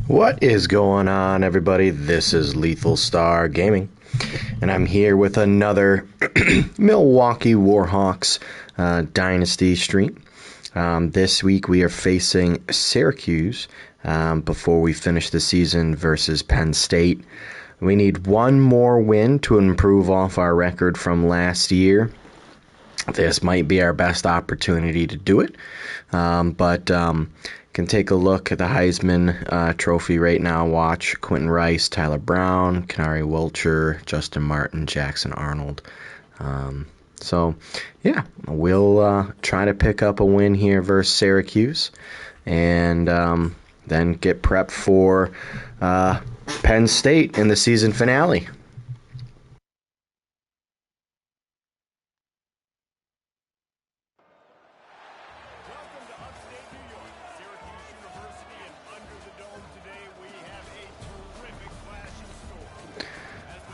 What is going on, everybody? This is Lethal Star Gaming, and I'm here with another Milwaukee Warhawks Dynasty stream. This week we are facing Syracuse before we finish the season versus Penn State. We need one more win to improve off our record from last year. This might be our best opportunity to do it, but can take a look at the Heisman Trophy right now. Watch Quentin Rice, Tyler Brown, Kenari Wilcher, Justin Martin, Jackson Arnold. We'll try to pick up a win here versus Syracuse, and then get prepped for Penn State in the season finale.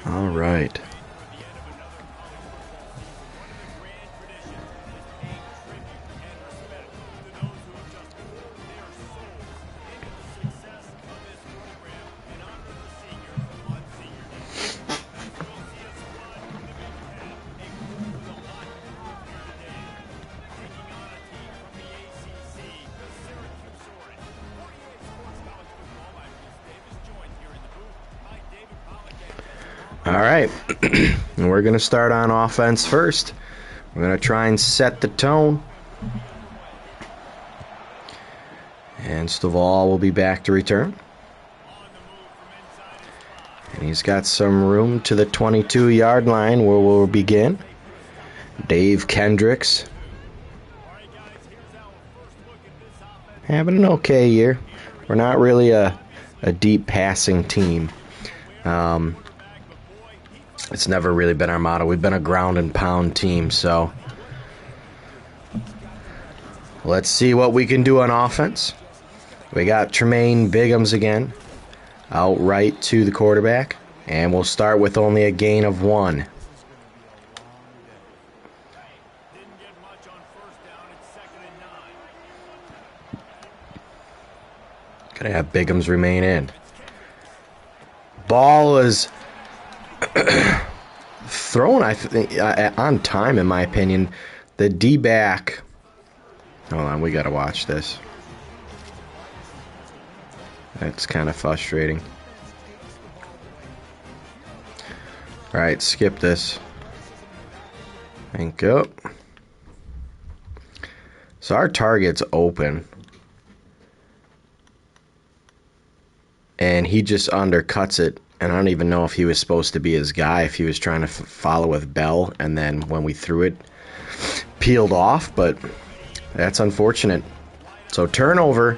All right. All right, and we're going to start on offense first. We're going to try and set the tone. And Stovall will be back to return. And he's got some room to the 22-yard line where we'll begin. Dave Kendricks. Having an okay year. We're not really a deep passing team. It's never really been our motto. We've been a ground and pound team, so let's see what we can do on offense. We got Tremaine Biggums again, out right to the quarterback, and we'll start with only a gain of 1. Gotta have Biggums remain in. Ball is thrown, I think, on time, in my opinion. The D-back. Hold on, we gotta watch this. That's kind of frustrating. All right, skip this. Thank you. So our target's open, and he just undercuts it. And I don't even know if he was supposed to be his guy, if he was trying to follow with Bell, and then when we threw it, peeled off, but that's unfortunate. So turnover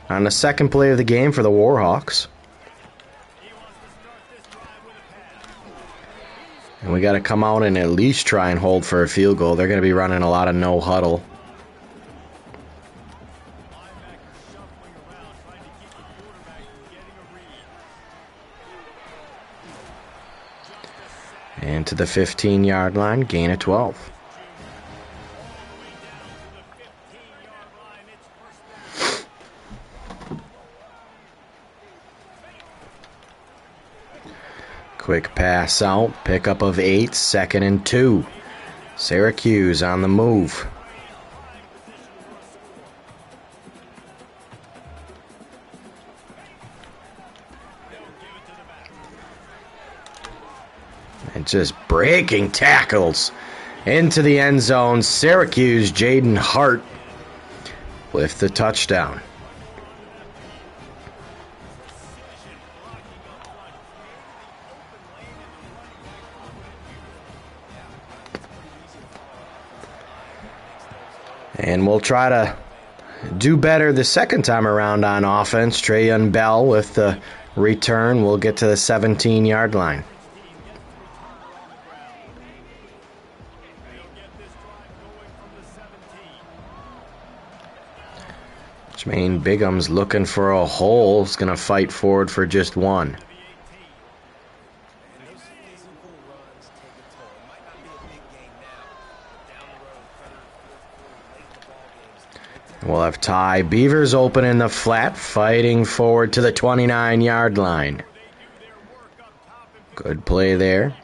on the second play of the game for the Warhawks. And we got to come out and at least try and hold for a field goal. They're going to be running a lot of no huddle. And to the 15-yard line, gain of 12. Quick pass out, pickup of 8, 2nd and 2. Syracuse on the move. And just breaking tackles into the end zone. Syracuse, Jaden Hart with the touchdown. And we'll try to do better the second time around on offense. Trayon Bell with the return. We'll get to the 17-yard line. Tremaine Biggums looking for a hole. He's going to fight forward for just 1. We'll have Ty Beavers open in the flat, fighting forward to the 29-yard line. Good play there.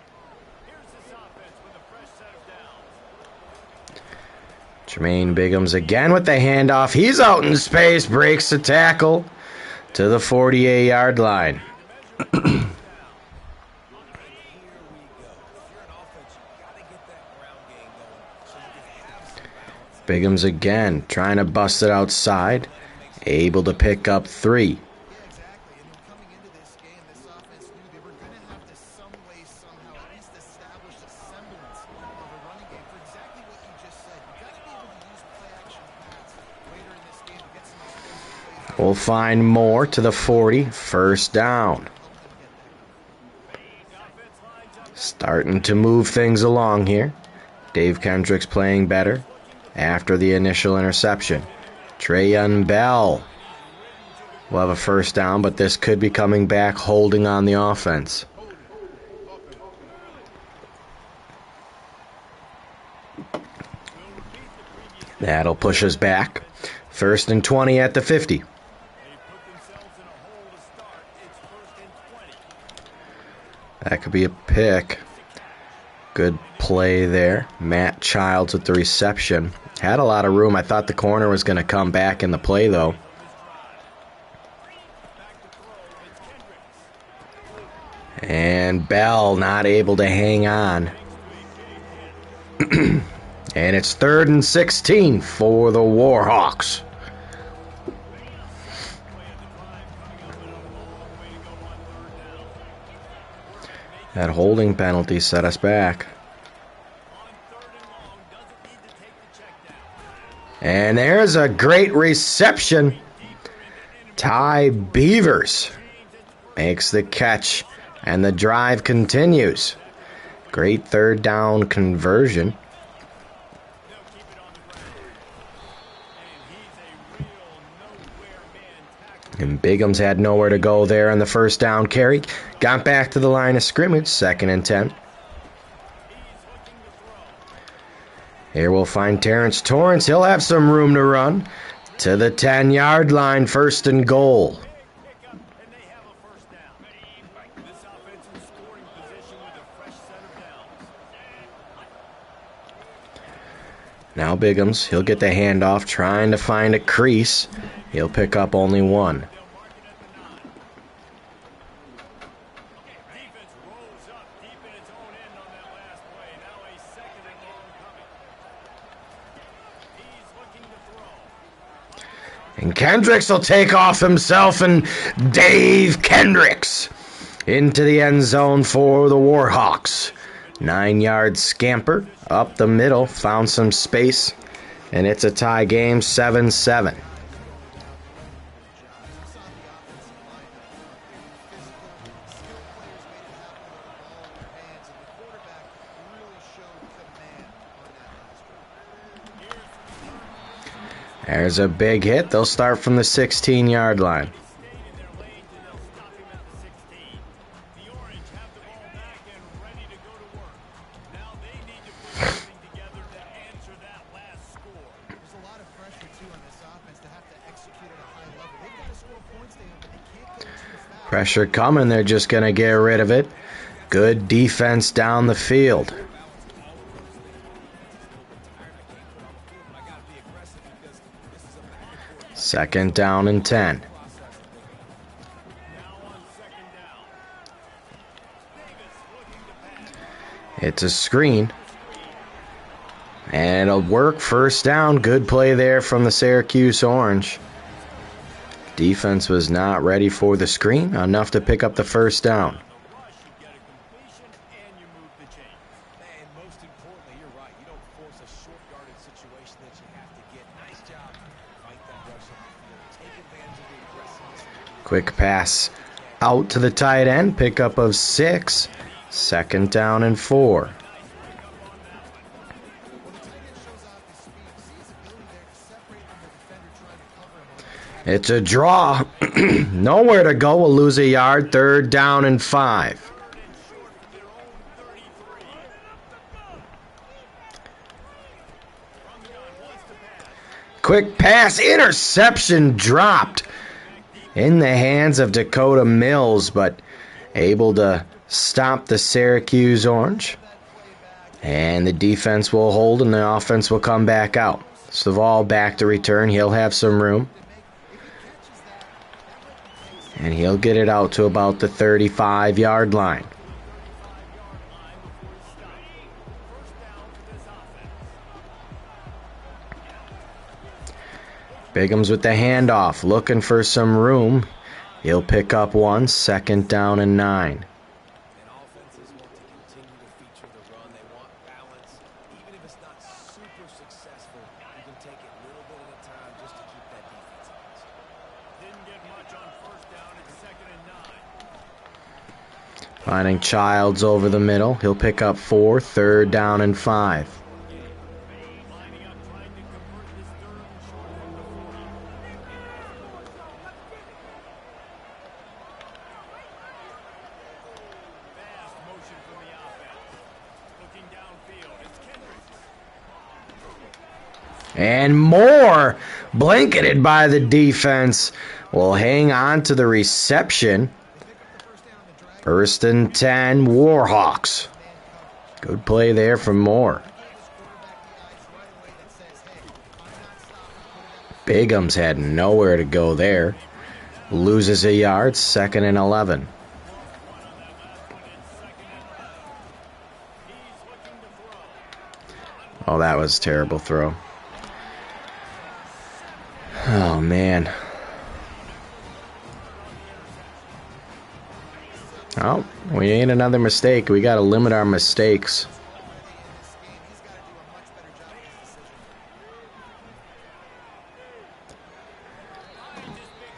Jermaine Biggums again with the handoff. He's out in space, breaks the tackle to the 48-yard line. Biggums again, trying to bust it outside, able to pick up 3. We'll find more to the 40, first down. Starting to move things along here. Dave Kendrick's playing better after the initial interception. Trayon Bell will have a first down, but this could be coming back holding on the offense. That'll push us back. 1st and 20 at the 50. That could be a pick. Good play there. Matt Childs with the reception. Had a lot of room. I thought the corner was going to come back in the play, though. And Bell not able to hang on. And it's 3rd and 16 for the Warhawks. That holding penalty set us back. And there's a great reception. Ty Beavers makes the catch, and the drive continues. Great 3rd down conversion. And Biggums had nowhere to go there on the first down carry. Got back to the line of scrimmage, 2nd and 10. Here we'll find Terrence Torrance. He'll have some room to run to the 10-yard line, 1st and goal. Now Biggums, he'll get the handoff, trying to find a crease. He'll pick up only 1. And Kendricks will take off himself, and Dave Kendricks into the end zone for the Warhawks. 9-yard scamper up the middle, found some space, and it's a tie game, 7-7. There's a big hit. They'll start from the 16-yard line. Pressure coming. They're just going to get rid of it. Good defense down the field. Second down and 10. It's a screen. And it'll work. First down. Good play there from the Syracuse Orange. Defense was not ready for the screen. Enough to pick up the first down. Quick pass out to the tight end. Pickup of 6. Second down and 4. It's a draw. Nowhere to go. We'll lose a yard. Third down and 5. Quick pass, interception dropped in the hands of Dakota Mills, but able to stop the Syracuse Orange. And the defense will hold and the offense will come back out. Saval back to return. He'll have some room. And he'll get it out to about the 35-yard line. Bigham's with the handoff, looking for some room. He'll pick up one, 2nd down and 9. Finding Childs over the middle. He'll pick up 4, 3rd down and 5. And Moore, blanketed by the defense, will hang on to the reception. 1st and 10, Warhawks. Good play there from Moore. Bigham's had nowhere to go there. Loses a yard, 2nd and 11. Oh, that was a terrible throw. Oh, man. Oh, we ain't another mistake. We got to limit our mistakes.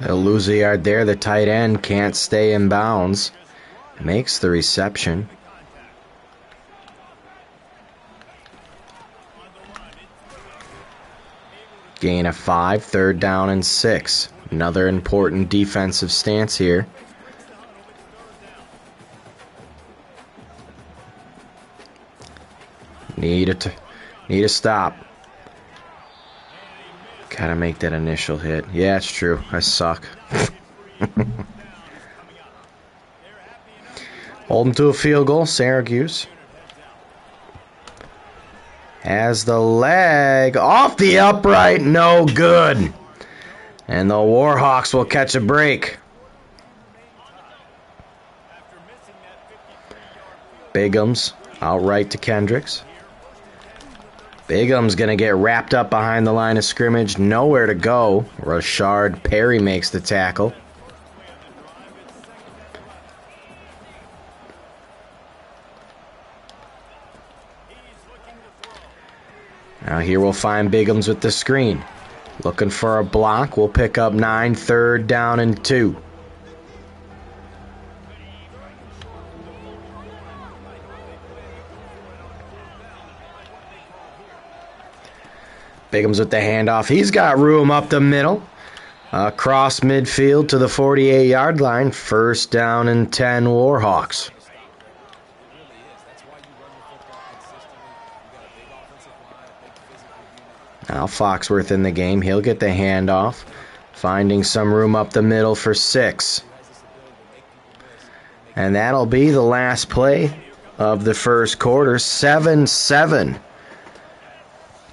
They'll lose a yard there. The tight end can't stay in bounds. Makes the reception. Gain of 5, 3rd down and 6. Another important defensive stance here. Need a stop. Gotta make that initial hit. Yeah, it's true. I suck. Hold them to a field goal, Syracuse. Has the leg off the upright, no good. And the Warhawks will catch a break. Bigham's outright to Kendricks. Bigham's going to get wrapped up behind the line of scrimmage. Nowhere to go. Rashard Perry makes the tackle. Now here we'll find Bigham's with the screen. Looking for a block. We'll pick up 9, 3rd down and 2. Bigham's with the handoff. He's got room up the middle. Across midfield to the 48-yard line. 1st down and 10, Warhawks. Now Foxworth in the game. He'll get the handoff. Finding some room up the middle for 6. And that'll be the last play of the first quarter. 7-7.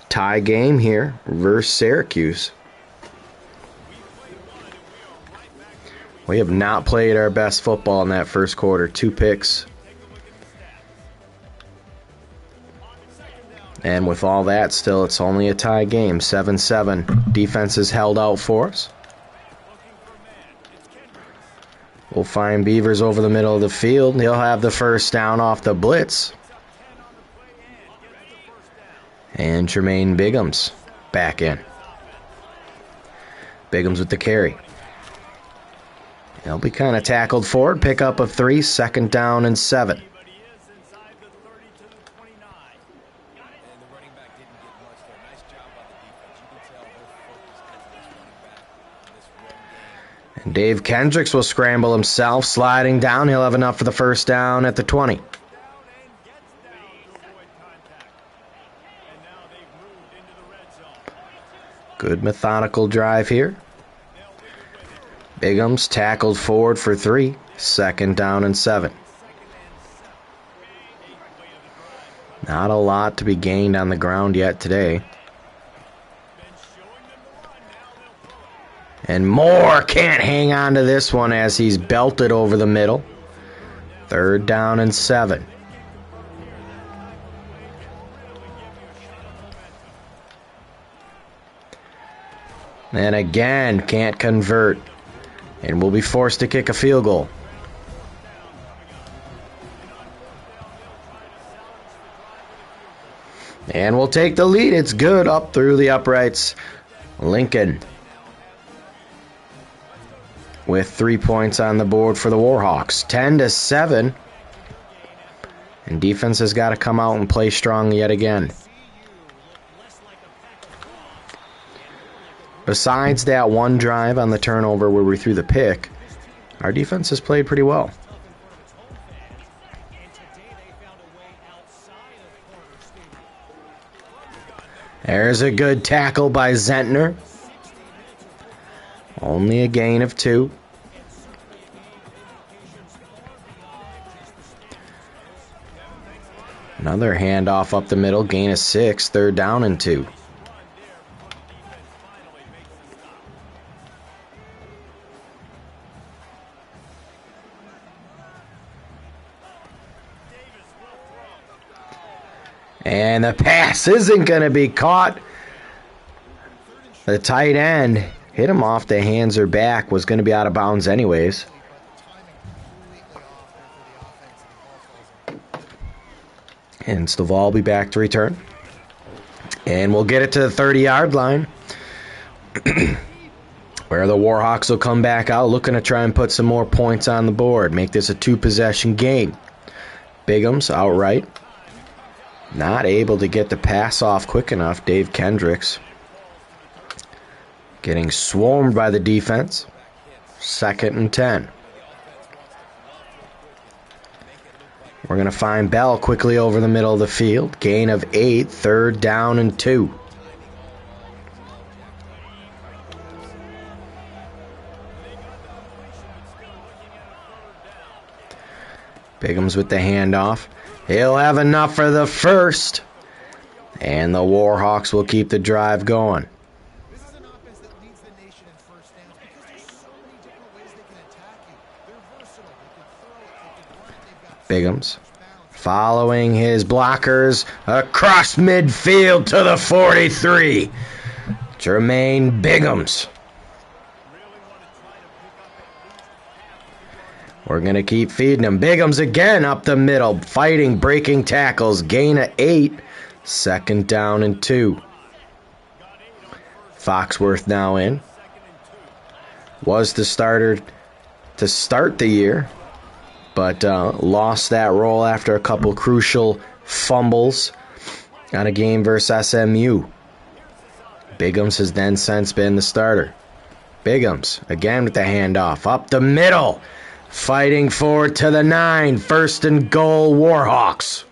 Tie game here versus Syracuse. We have not played our best football in that first quarter. 2 picks. And with all that, still, it's only a tie game. 7-7. Defense is held out for us. We'll find Beavers over the middle of the field. He'll have the 1st down off the blitz. And Jermaine Bigham's back in. Bigham's with the carry. He'll be kind of tackled forward. Pick up of 3, 2nd down and 7. And Dave Kendricks will scramble himself, sliding down. He'll have enough for the 1st down at the 20. Good methodical drive here. Bigham's tackled forward for 3. 2nd down and 7. Not a lot to be gained on the ground yet today. And Moore can't hang on to this one as he's belted over the middle. 3rd down and 7. And again, can't convert. And will be forced to kick a field goal. And we'll take the lead. It's good up through the uprights. Lincoln with 3 points on the board for the Warhawks. 10-7. And defense has got to come out and play strong yet again. Besides that one drive on the turnover where we threw the pick, our defense has played pretty well. There's a good tackle by Zentner. Only a gain of 2. Another handoff up the middle, gain of 6, 3rd down and 2. And the pass isn't going to be caught. The tight end hit him off the hands or back, was going to be out of bounds anyways. And Stovall will be back to return. And we'll get it to the 30-yard line, where the Warhawks will come back out looking to try and put some more points on the board. Make this a 2-possession game. Bigham's outright. Not able to get the pass off quick enough. Dave Kendricks getting swarmed by the defense. 2nd and 10. We're going to find Bell quickly over the middle of the field. Gain of 8, 3rd down and 2. Bigham's with the handoff. He'll have enough for the 1st. And the Warhawks will keep the drive going. This is an offense that leads the nation in first downs because there's so many different ways they can attack you. They're versatile. They can throw it. They can run. They've got Bigham's following his blockers across midfield to the 43. Jermaine Bigham's. We're going to keep feeding him. Bigham's again up the middle, fighting, breaking tackles. Gain of 8, 2nd down and 2. Foxworth now in. Was the starter to start the year, but lost that role after a couple crucial fumbles on a game versus SMU. Bigham's has then since been the starter. Bigham's again with the handoff up the middle. Fighting forward to the 9. 1st and goal, Warhawks.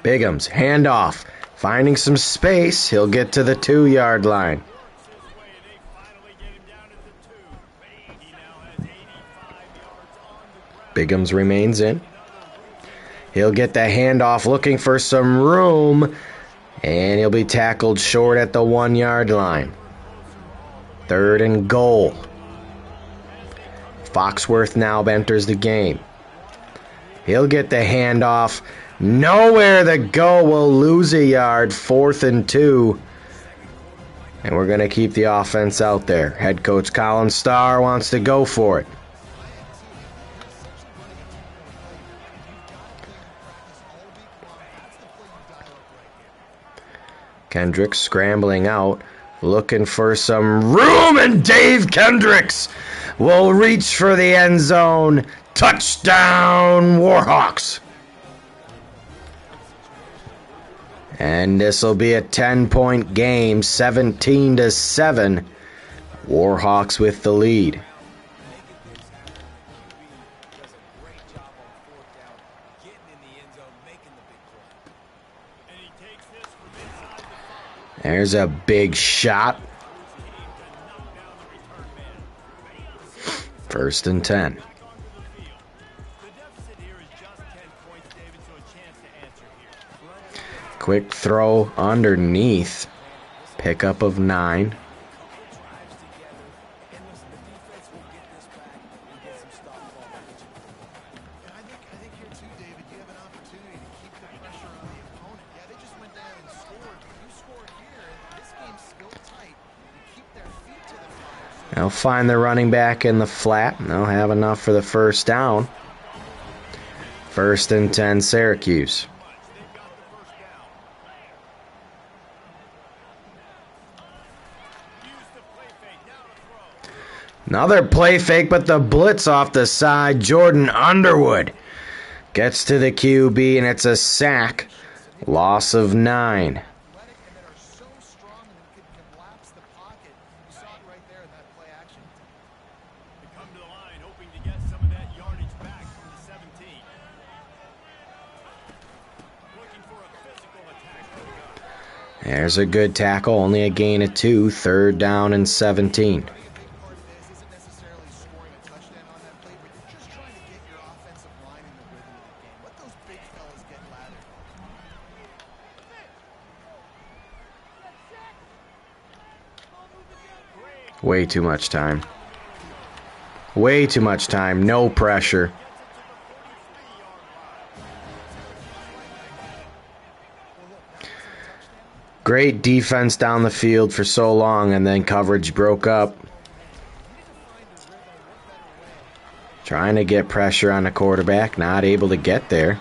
Bigham's handoff. Finding some space. He'll get to the 2-yard line. Bigham's remains in. He'll get the handoff looking for some room. And he'll be tackled short at the 1-yard line. 3rd and goal. Foxworth now enters the game. He'll get the handoff. Nowhere to go. Will lose a yard. 4th and 2. And we're going to keep the offense out there. Head coach Colin Starr wants to go for it. Kendricks scrambling out, looking for some room, and Dave Kendricks will reach for the end zone. Touchdown, Warhawks. And this will be a 10-point game, 17-7. Warhawks with the lead. There's a big shot. 1st and 10. Quick throw underneath. Pickup of 9. I think here too, David, you have an opportunity to keep the pressure on the opponent. Yeah, they just went down and scored, but you scored here, and this game's still tight. You keep their feet to the fire. They'll find the running back in the flat. They'll have enough for the first down. 1st and 10, Syracuse. Another play fake, but the blitz off the side. Jordan Underwood gets to the QB, and it's a sack. Loss of 9. And that are so strong and can collapse the pocket. You saw it right there in that play action. They come to the line hoping to get some of that yardage back from the 17. Looking for a physical attack. There's a good tackle, only a gain of 2. 3rd down and 17. Way too much time. Way too much time. No pressure. Great defense down the field for so long, and then coverage broke up. Trying to get pressure on the quarterback. Not able to get there.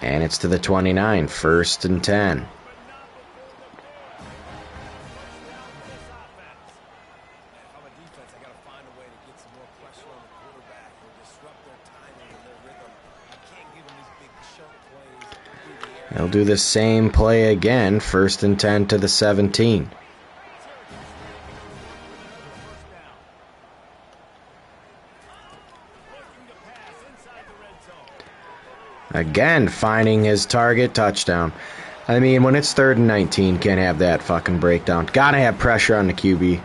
And it's to the 29. 1st and 10. They'll do the same play again. 1st and 10 to the 17. Again, finding his target, touchdown. I mean, when it's 3rd and 19, can't have that fucking breakdown. Gotta have pressure on the QB.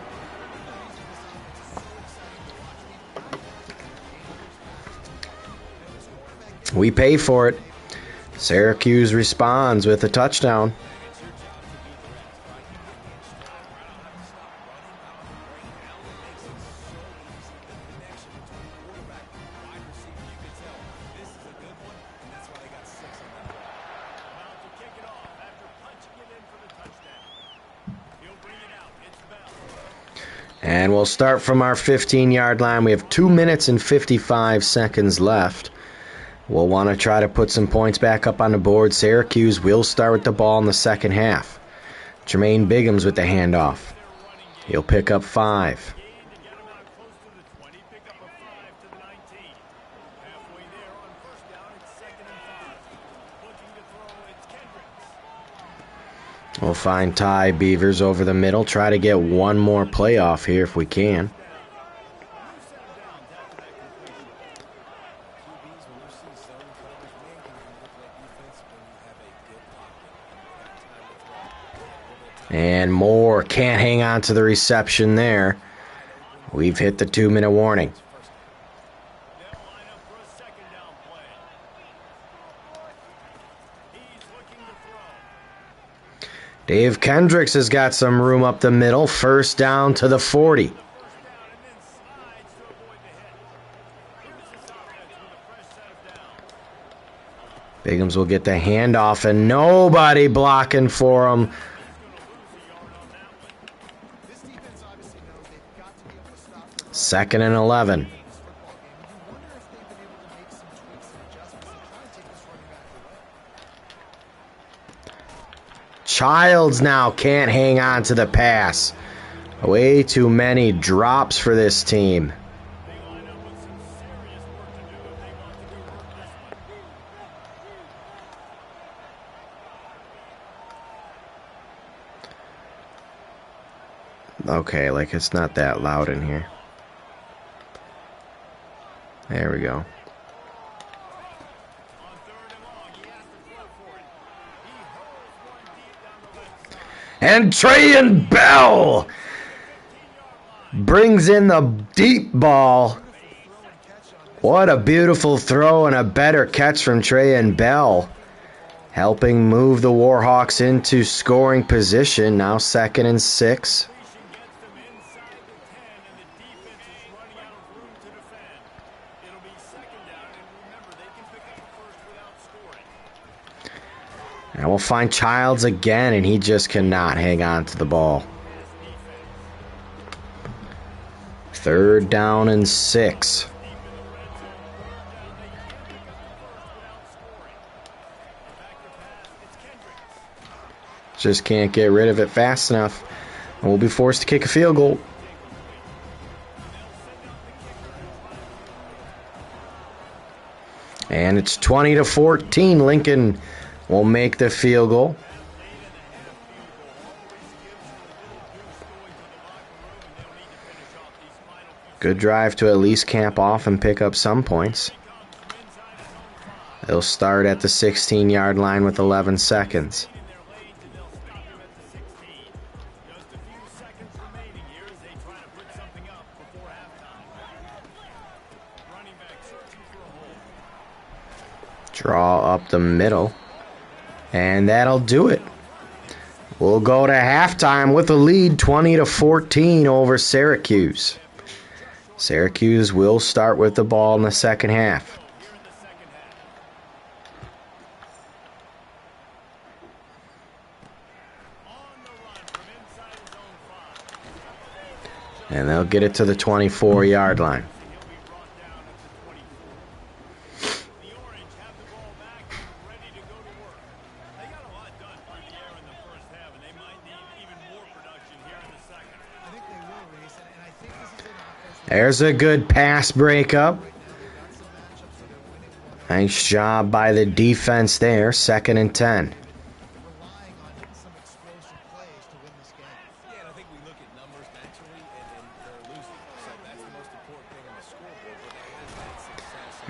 We pay for it. Syracuse responds with a touchdown. And we'll start from our 15-yard line. We have 2 minutes and 55 seconds left. We'll want to try to put some points back up on the board. Syracuse will start with the ball in the second half. Jermaine Biggums with the handoff. He'll pick up 5. We'll find Ty Beavers over the middle. Try to get one more playoff here if we can. And Moore can't hang on to the reception there. We've hit the 2-minute warning. Dave Kendricks has got some room up the middle. 1st down to the 40. Biggums will get the handoff and nobody blocking for him. 2nd and 11. Childs now can't hang on to the pass. Way too many drops for this team. Okay, like it's not that loud in here. There we go. And Trayan Bell brings in the deep ball. What a beautiful throw and a better catch from Trayan Bell, helping move the Warhawks into scoring position. Now 2nd and 6. And we'll find Childs again, and he just cannot hang on to the ball. 3rd down and 6. Just can't get rid of it fast enough, and we'll be forced to kick a field goal. And it's 20-14. Lincoln will make the field goal. Good drive to at least camp off and pick up some points. They'll start at the 16-yard line with 11 seconds. Draw up the middle, and that'll do it. We'll go to halftime with a lead, 20-14 over Syracuse. Syracuse will start with the ball in the second half. And they'll get it to the 24-yard line. There's a good pass breakup. Nice job by the defense there. 2nd and 10.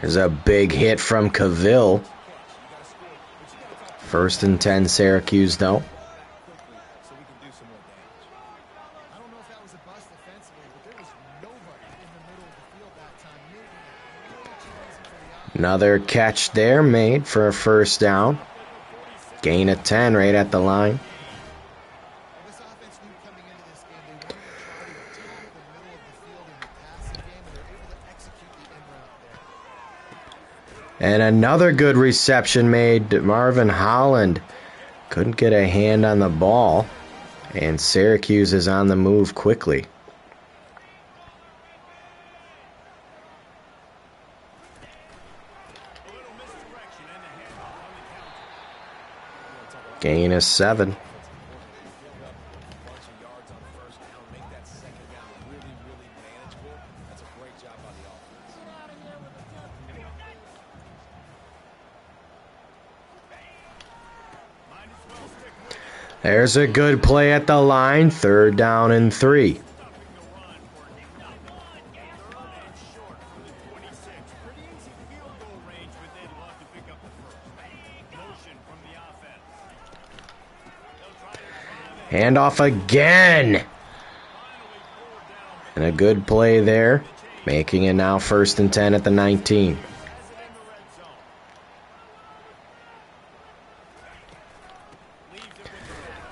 There's a big hit from Cavill. 1st and 10 Syracuse though. Another catch there made for a 1st down. Gain of 10 right at the line. And another good reception made. Marvin Holland couldn't get a hand on the ball. And Syracuse is on the move quickly. Gain of 7. There's a good play at the line. 3rd down and 3. Handoff again. And a good play there, making it now 1st and 10 at the 19.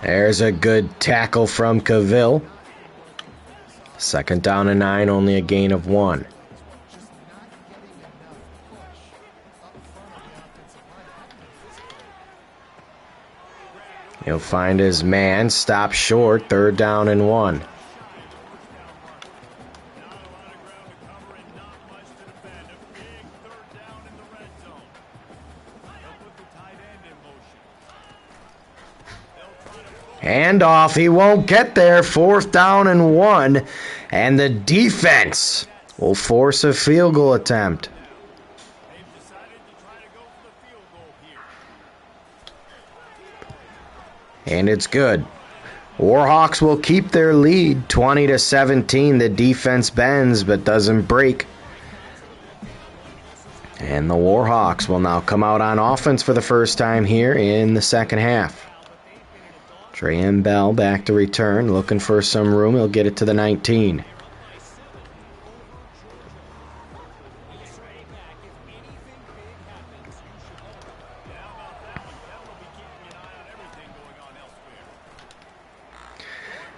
There's a good tackle from Cavill. 2nd down and 9, only a gain of 1. He'll find his man, stop short, 3rd down and 1. Handoff, he won't get there, 4th down and 1. And the defense will force a field goal attempt. And it's good. Warhawks will keep their lead, 20-17. The defense bends but doesn't break. And the Warhawks will now come out on offense for the first time here in the second half. Trey and Bell back to return, looking for some room. He'll get it to the 19.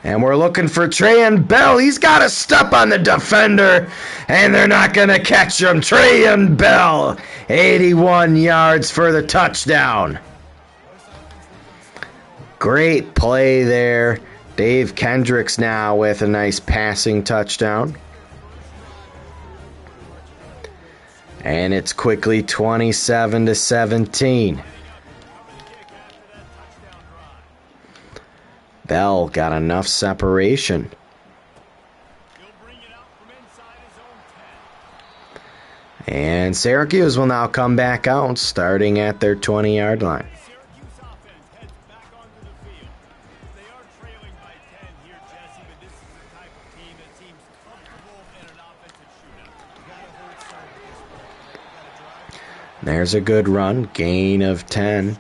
And we're looking for Trey and Bell. He's got to step on the defender, and they're not going to catch him. Trey and Bell, 81 yards for the touchdown. Great play there. Dave Kendricks now with a nice passing touchdown. And it's quickly 27-17. Bell got enough separation. And Syracuse will now come back out, starting at their 20-yard line. There's a good run, gain of 10.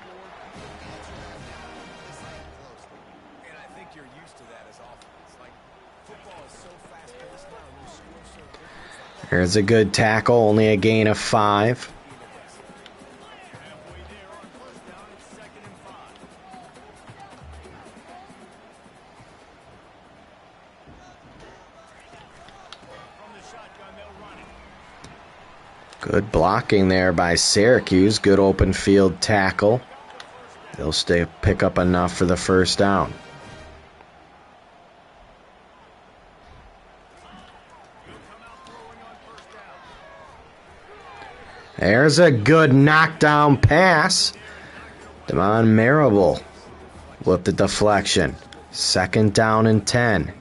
There's a good tackle, only a gain of 5. Good blocking there by Syracuse. Good open field tackle. They'll pick up enough for the first down. There's a good knockdown pass. Damon Marable with the deflection. Second down and 10.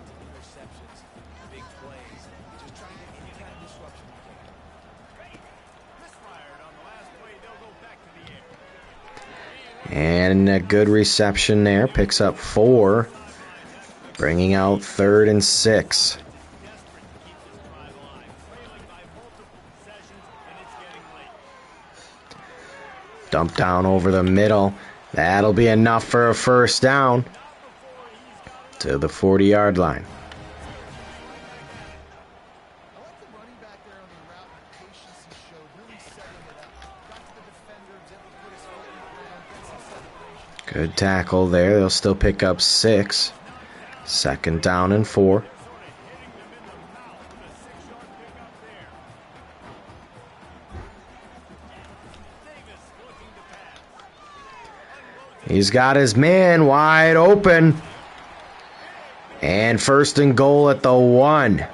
And a good reception there. Picks up 4. Bringing out 3rd and 6. Dump down over the middle. That'll be enough for a first down to the 40-yard line. Good tackle there. They'll still pick up 6. Second down and 4. He's got his man wide open. And first and goal at the 1.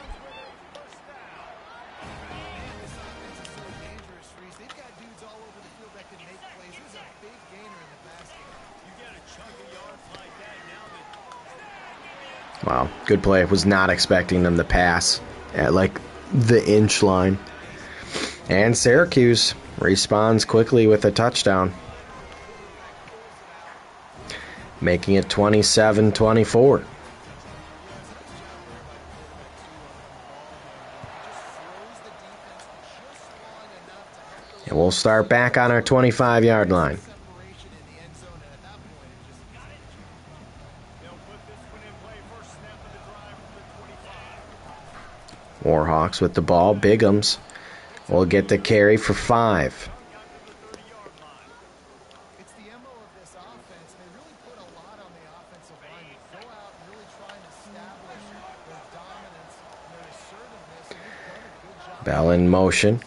Wow, good play. I was not expecting them to pass at like the inch line. And Syracuse responds quickly with a touchdown, making it 27-24. And we'll start back on our 25-yard line. Warhawks with the ball. Bigums will get the carry for 5. It's the MO of this offense. They really put a lot on the offensive line. They go out and really try and establish their dominance and their assertiveness, and they've done a good job. Bell in motion.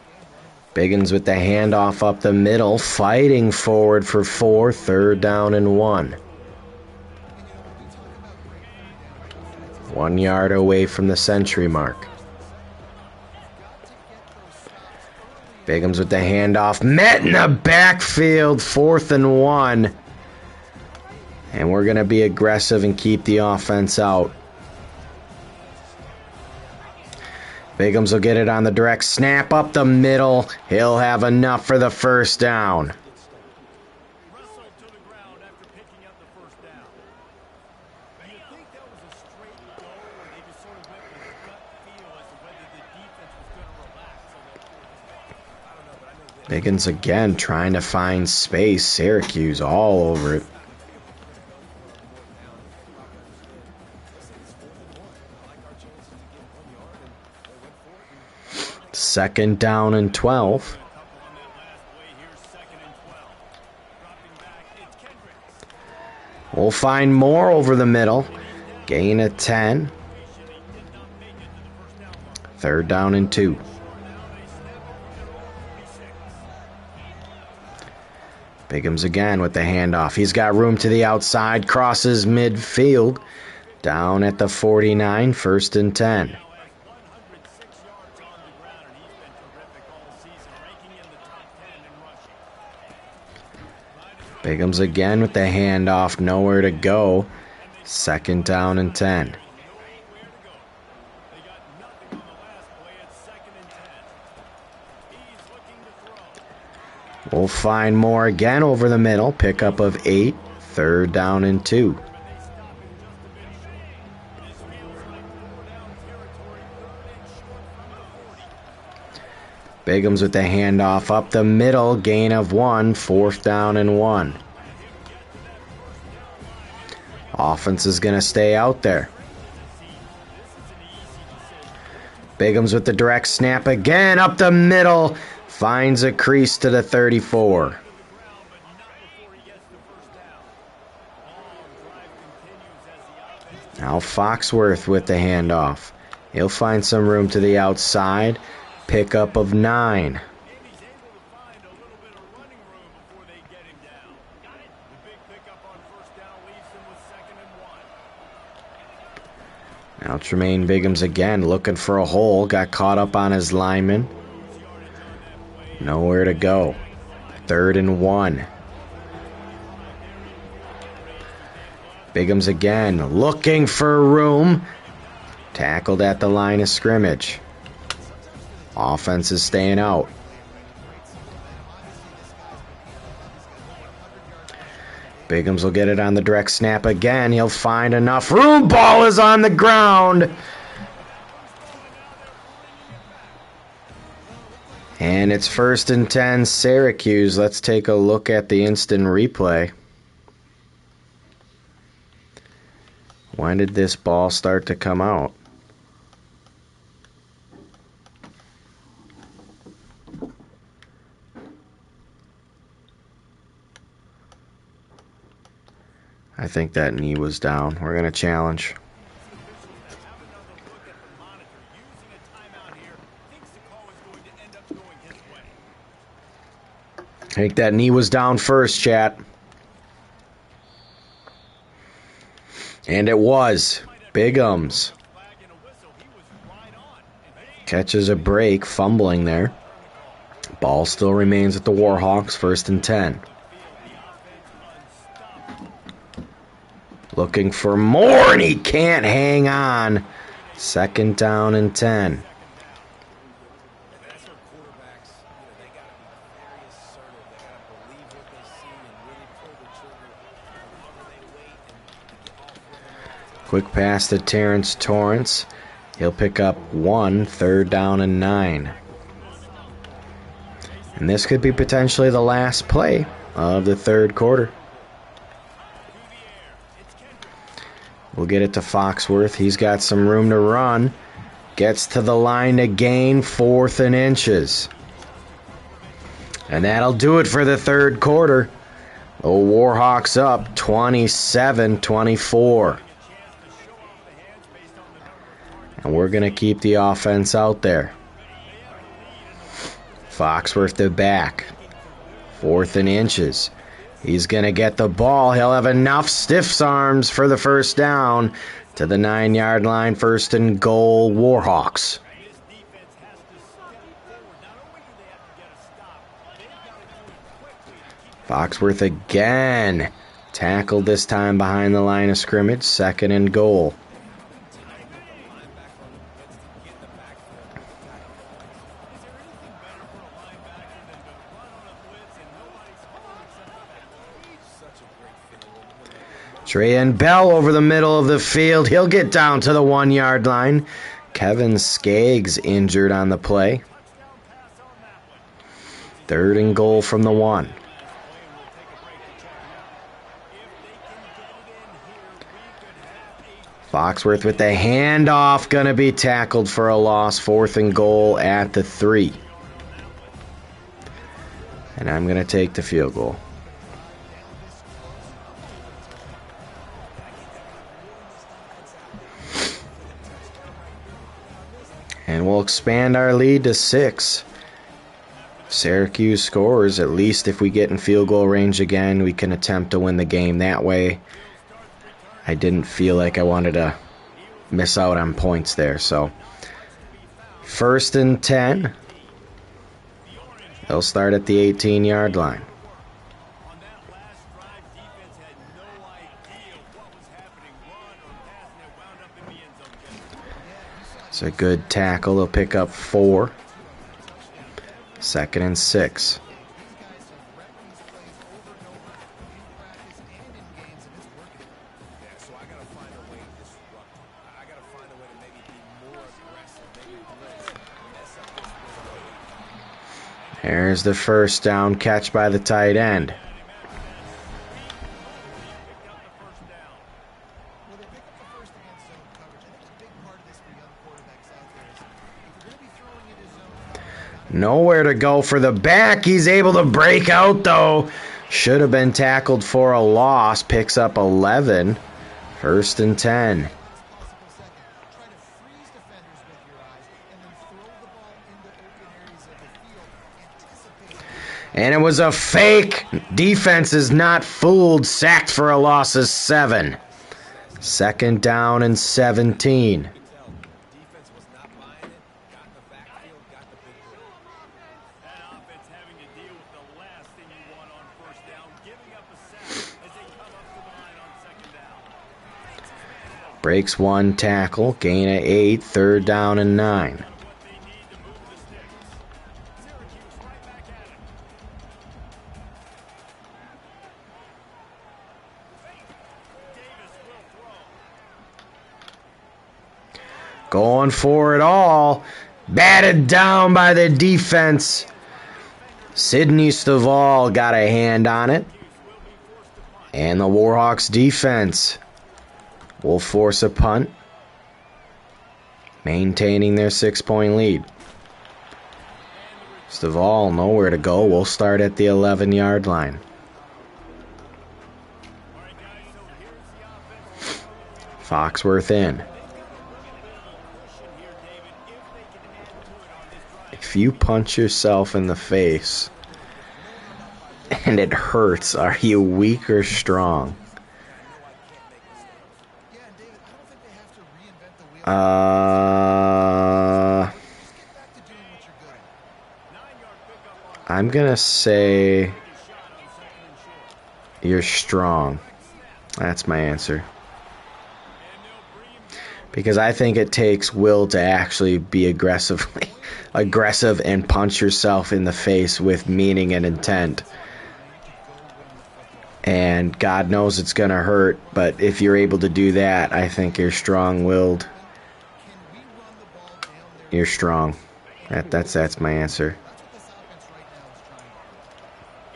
Biggins with the handoff up the middle, fighting forward for 4, 3rd down and 1. 1 yard away from the century mark. Biggins with the handoff, met in the backfield, 4th and 1. And we're going to be aggressive and keep the offense out. Biggins will get it on the direct snap up the middle. He'll have enough for the first down. Biggins again trying to find space. Syracuse all over it. Second down and 12. We'll find more over the middle. Gain of 10. Third down and 2. Bigham's again with the handoff. He's got room to the outside. Crosses midfield. Down at the 49. First and 10. Bigham's again with the handoff. Nowhere to go. Second down and 10. We'll find more again over the middle. Pickup of 8. Third down and 2. Bigham's with the handoff up the middle. Gain of 1. Fourth down and 1. Offense is going to stay out there. Bigham's with the direct snap again. Up the middle. Finds a crease to the 34. Now Foxworth with the handoff. He'll find some room to the outside. Pickup of 9. Now Tremaine Bigham's again looking for a hole. Got caught up on his lineman. Nowhere to go. Third and 1. Bigham's again looking for room. Tackled at the line of scrimmage. Offense is staying out. Bigham's will get it on the direct snap again. He'll find enough room. Ball is on the ground. And it's first and 10, Syracuse. Let's take a look at the instant replay. When did this ball start to come out? I think that knee was down. We're going to challenge. I think that knee was down first, chat. And it was. Bigham's catches a break, fumbling there. Ball still remains at the Warhawks, first and 10. Looking for more, and he can't hang on. Second down and 10. Quick pass to Terrence Torrance. He'll pick up 1, third down and 9. And this could be potentially the last play of the third quarter. We'll get it to Foxworth. He's got some room to run. Gets to the line to gain, 4th and inches. And that'll do it for the third quarter. The Warhawks up 27-24. And we're going to keep the offense out there. Foxworth to back. 4th and inches. He's going to get the ball. He'll have enough stiff arms for the first down to the 9-yard line. First and goal, Warhawks. Foxworth again. Tackled this time behind the line of scrimmage. Second and goal. Trayan Bell over the middle of the field. He'll get down to the 1-yard line. Kevin Skaggs injured on the play. Third and goal from the 1. Foxworth with the handoff, gonna be tackled for a loss. 4th and goal at the 3. And I'm gonna take the field goal. And we'll expand our lead to 6. Syracuse scores. At least if we get in field goal range again, we can attempt to win the game that way. I didn't feel like I wanted to miss out on points there. So 1st and 10. They'll start at the 18-yard line. On that last drive, defense had no idea what was happening. Run or pass, and it wound up in the end zone. It's a good tackle. They'll pick up 4. 2nd and 6. So I gotta find a way to disrupt. I gotta find a way to maybe be more aggressive, maybe blitz, mess up this rhythm. Here's the 1st down catch by the tight end. Picked up the first down. Well, they pick up the first against zone coverage. I think a big part of this for young quarterbacks out there is if you're going to be throwing into zone, Nowhere to go for the back. He's able to break out, though. Should have been tackled for a loss. Picks up 11. 1st and 10. possible second. Try to freeze defenders with your eyes and then throw the ball into open areas of the field. Anticipate. And it was a fake. Defense is not fooled. Sacked for a loss of 7. 2nd down and 17. Defense was not buying it. Got in the backfield, got the big play. That offense having to deal with the last thing you want on first down, giving up a sack as they come up to the line on 2nd down. Breaks 1 tackle. Gain of 8. 3rd down and 9. What they need to move the sticks. Syracuse right back at it. Davis will throw. Going for it all. Batted down by the defense. Sidney Stovall got a hand on it. And the Warhawks defense will force a punt, maintaining their 6-point lead. Stovall, nowhere to go. We'll start at the 11-yard line. All right, guys, so here's the offense. Foxworth in. Cushion here, David, if they can add to it on this drive. If you punch yourself in the face and it hurts, are you weak or strong? Yeah, and David, I don't think they have to reinvent the wheel. Uh, Get back to doing what you're good at. 9-yard pickup on I'm gonna say the shot on 2nd and short. you're strong. That's my answer. And they'll bring him down. Because I think it takes will to actually be aggressive and punch yourself in the face with meaning and intent. And God knows it's going to hurt, but if you're able to do that, I think you're strong-willed. Can we run the ball down there? You're strong. That's my answer. That's what this offense right now is trying to do.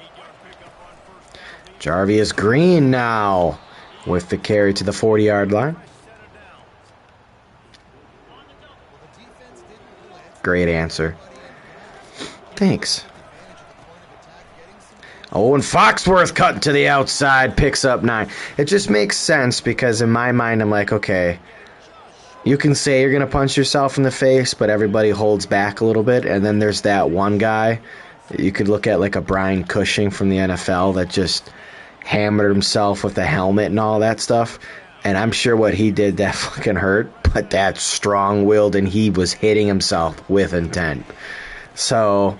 8-yard pickup on first down. Jarvius Green now with the carry to the 40-yard line. Set her down. Well, the defense didn't blitz. Great answer. Thanks. Oh, and Foxworth cutting to the outside, picks up 9. It just makes sense because in my mind, I'm like, okay, you can say you're going to punch yourself in the face, but everybody holds back a little bit. And then there's that one guy that you could look at like a Brian Cushing from the NFL that just hammered himself with the helmet and all that stuff. And I'm sure what he did, that fucking hurt, but that's strong-willed, and he was hitting himself with intent. So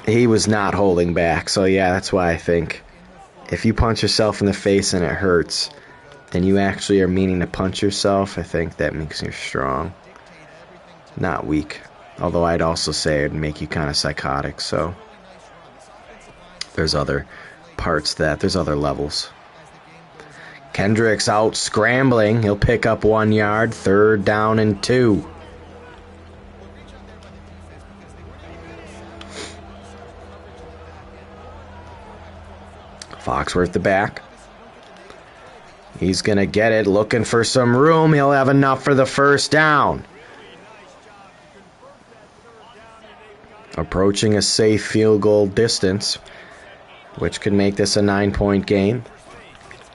he was not holding back. So yeah, that's why I think if you punch yourself in the face and it hurts, and you actually are meaning to punch yourself, I think that makes you strong, not weak. Although I'd also say it'd make you kind of psychotic. So there's other parts to that. There's other levels. Kendrick's out scrambling. He'll pick up 1 yard. 3rd down and 2. Foxworth the back. He's going to get it, looking for some room. He'll have enough for the first down. Approaching a safe field goal distance, which could make this a 9-point game.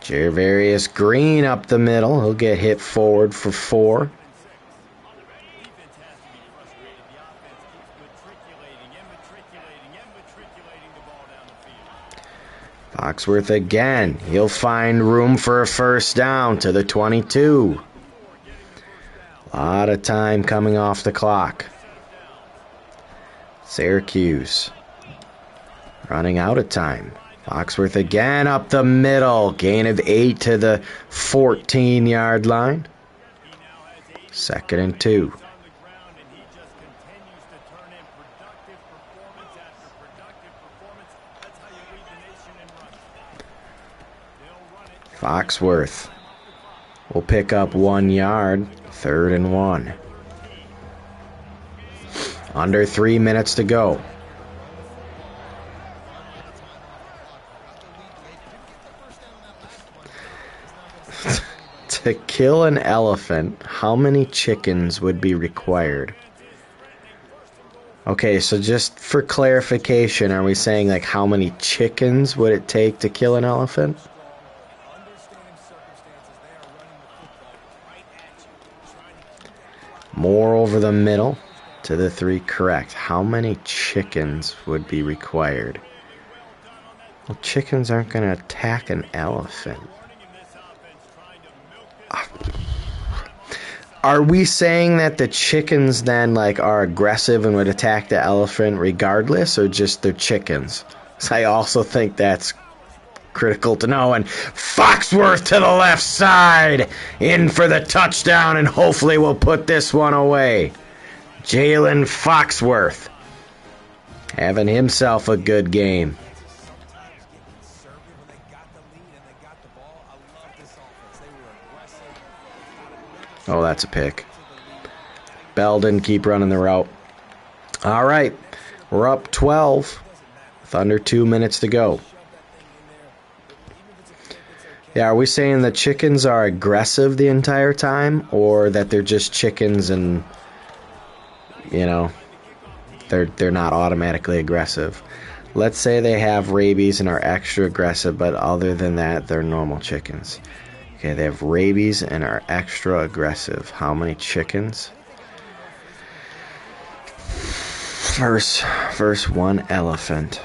Jervarius Green up the middle. He'll get hit forward for 4. Foxworth again. He'll find room for a first down to the 22. A lot of time coming off the clock. Syracuse running out of time. Foxworth again up the middle. Gain of 8 to the 14-yard line. 2nd and 2. Foxworth will pick up 1 yard. 3rd and 1. Under 3 minutes to go. To kill an elephant, how many chickens would be required? Okay, so just for clarification, are we saying like how many chickens would it take to kill an elephant? More over the middle to the 3, correct. How many chickens would be required? Well, chickens aren't going to attack an elephant. Are we saying that the chickens then like are aggressive and would attack the elephant regardless, or just they're chickens? So I also think that's critical to know. And Foxworth to the left side, in for the touchdown, and hopefully we'll put this one away. Jalen Foxworth having himself a good game. Oh, that's a pick. Belden keep running the route. All right, we're up 12 with under 2 minutes to go. Yeah, are we saying the chickens are aggressive the entire time, or that they're just chickens and, you know, they're not automatically aggressive? Let's say they have rabies and are extra aggressive, but other than that, they're normal chickens. Okay, they have rabies and are extra aggressive. How many chickens? Verse 1 elephant.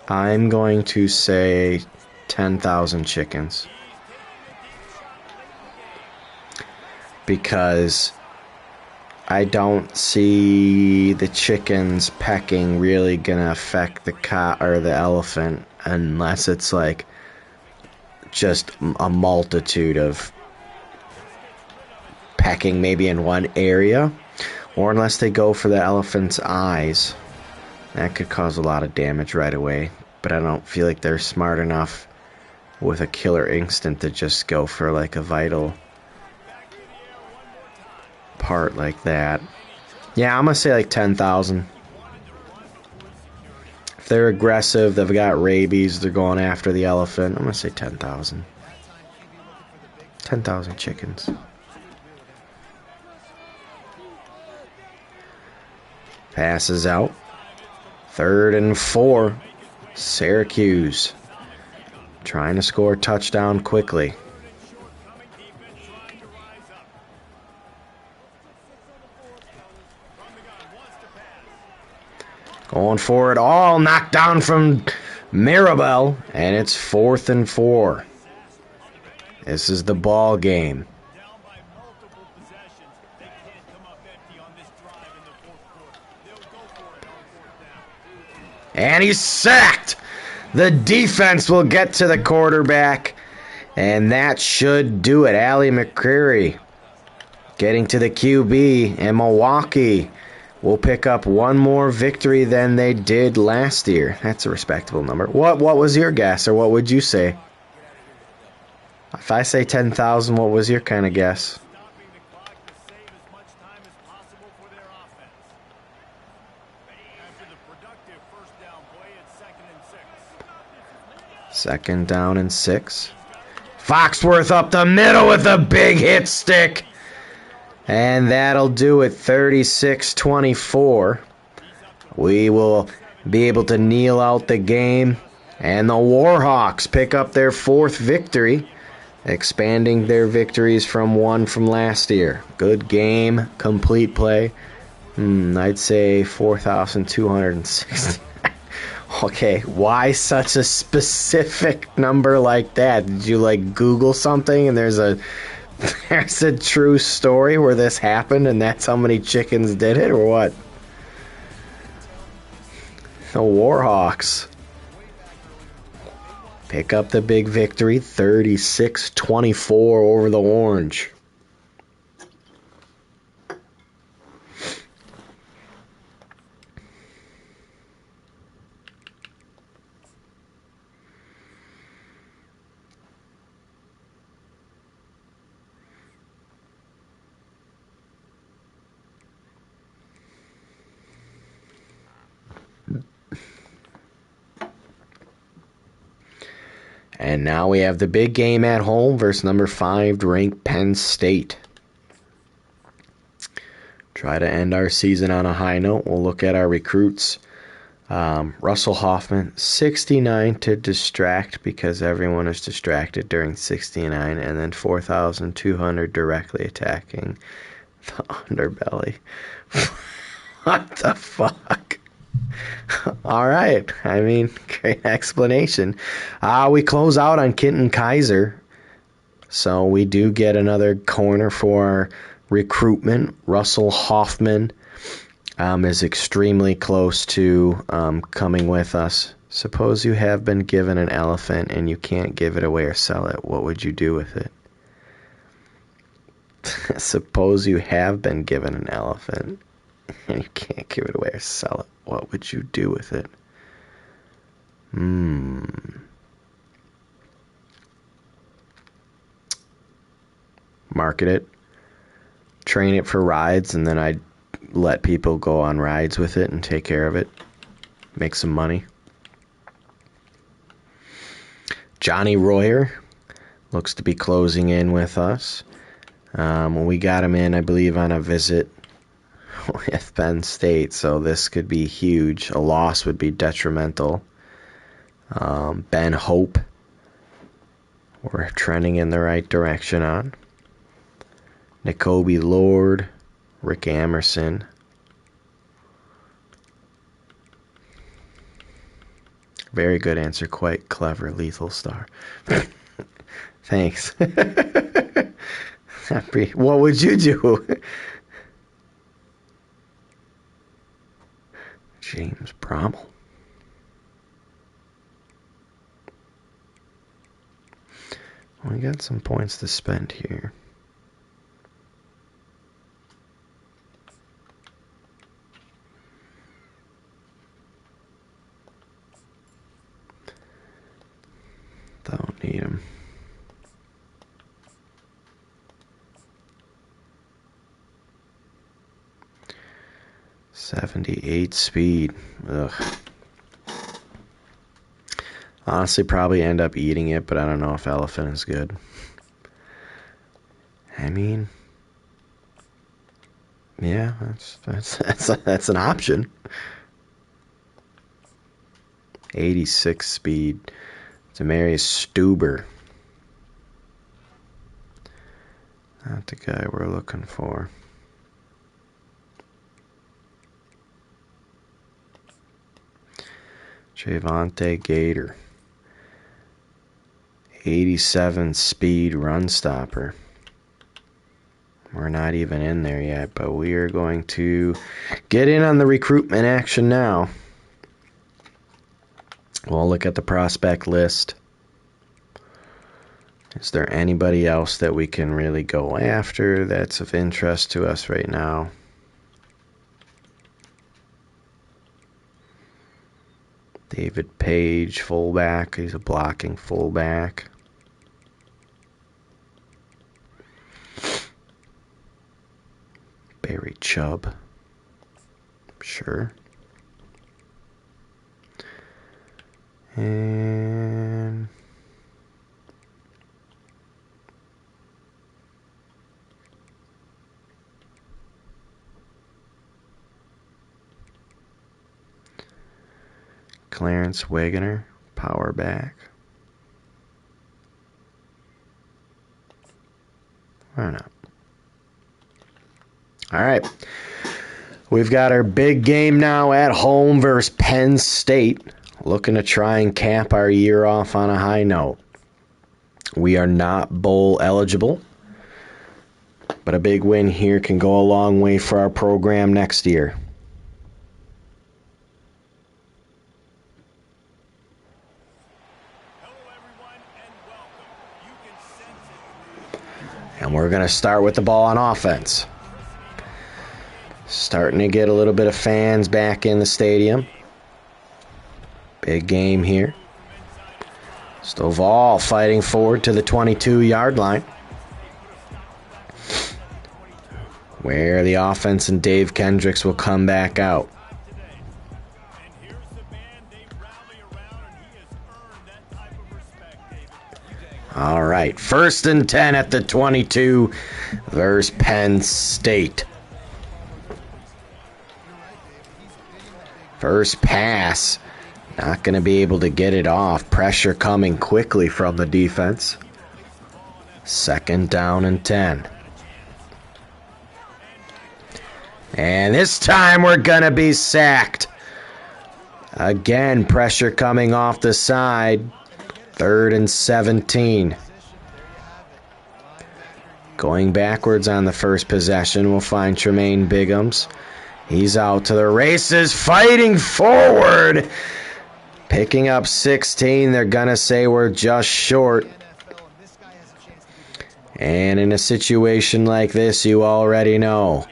I'm going to say 10,000 chickens. Because I don't see the chickens pecking really gonna affect the cat or the elephant unless it's like just a multitude of pecking maybe in one area, or unless they go for the elephant's eyes. That could cause a lot of damage right away, but I don't feel like they're smart enough with a killer instinct to just go for like a vital part like that. Yeah, I'm gonna say like 10,000. If they're aggressive, they've got rabies, they're going after the elephant, I'm gonna say 10,000. 10,000 chickens. Passes out. 3rd and 4. Syracuse trying to score a touchdown quickly. Going for it all, knocked down from Maribel, and it's 4th and 4. This is the ball game. And he's sacked. The defense will get to the quarterback, and that should do it. Allie McCreary getting to the QB, and Milwaukee will pick up one more victory than they did last year. That's a respectable number. What was your guess, or what would you say? If I say 10,000, what was your kind of guess? Productive first down play at 2nd and 6. 2nd down and 6. Foxworth up the middle with a big hit stick. And that'll do it, 36-24. We will be able to kneel out the game. And the Warhawks pick up their 4th victory, expanding their victories from 1 from last year. Good game, complete play. I'd say 4,260. Okay, why such a specific number like that? Did you like Google something and there's a true story where this happened and that's how many chickens did it, or what? The Warhawks pick up the big victory, 36-24 over the Orange. And now we have the big game at home versus number 5 ranked Penn State. Try to end our season on a high note. We'll look at our recruits. Russell Hoffman, 69 to distract because everyone is distracted during 69, and then 4,200 directly attacking the underbelly. What the fuck? All right. I mean, great explanation. We close out on Kenton Kaiser. So we do get another corner for our recruitment. Russell Hoffman is extremely close to coming with us. Suppose you have been given an elephant and you can't give it away or sell it. What would you do with it? Suppose you have been given an elephant and you can't give it away or sell it. What would you do with it? Market it. Train it for rides, and then I'd let people go on rides with it and take care of it. Make some money. Johnny Royer looks to be closing in with us. We got him in, I believe, on a visit with Penn State, so this could be huge. A loss would be detrimental. Ben Hope, we're trending in the right direction on. N'Kobe Lord, Rick Amerson. Very good answer, quite clever, Lethal Star. Thanks. What would you do? James Brommel. We got some points to spend here. Don't need them. 78 speed. Ugh. Honestly, probably end up eating it, but I don't know if elephant is good. I mean, yeah, that's an option. 86 speed. Demarius Stuber. Not the guy we're looking for. Javonte Gator. 87 speed run stopper. We're not even in there yet, but we are going to get in on the recruitment action now. We'll look at the prospect list. Is there anybody else that we can really go after that's of interest to us right now? David Page, fullback. He's a blocking fullback. Barry Chubb. Sure. And Clarence Wagoner, power back. Why not? All right. We've got our big game now at home versus Penn State. Looking to try and cap our year off on a high note. We are not bowl eligible, but a big win here can go a long way for our program next year. And we're going to start with the ball on offense. Starting to get a little bit of fans back in the stadium. Big game here. Stovall fighting forward to the 22-yard line, where the offense and Dave Kendricks will come back out. All right, 1st and 10 at the 22 versus Penn State. First pass, not going to be able to get it off. Pressure coming quickly from the defense. 2nd down and 10. And this time we're going to be sacked. Again, pressure coming off the side. 3rd and 17. Going backwards on the first possession, we'll find Tremaine Biggums. He's out to the races, fighting forward. Picking up 16. They're going to say we're just short. And in a situation like this, you already know.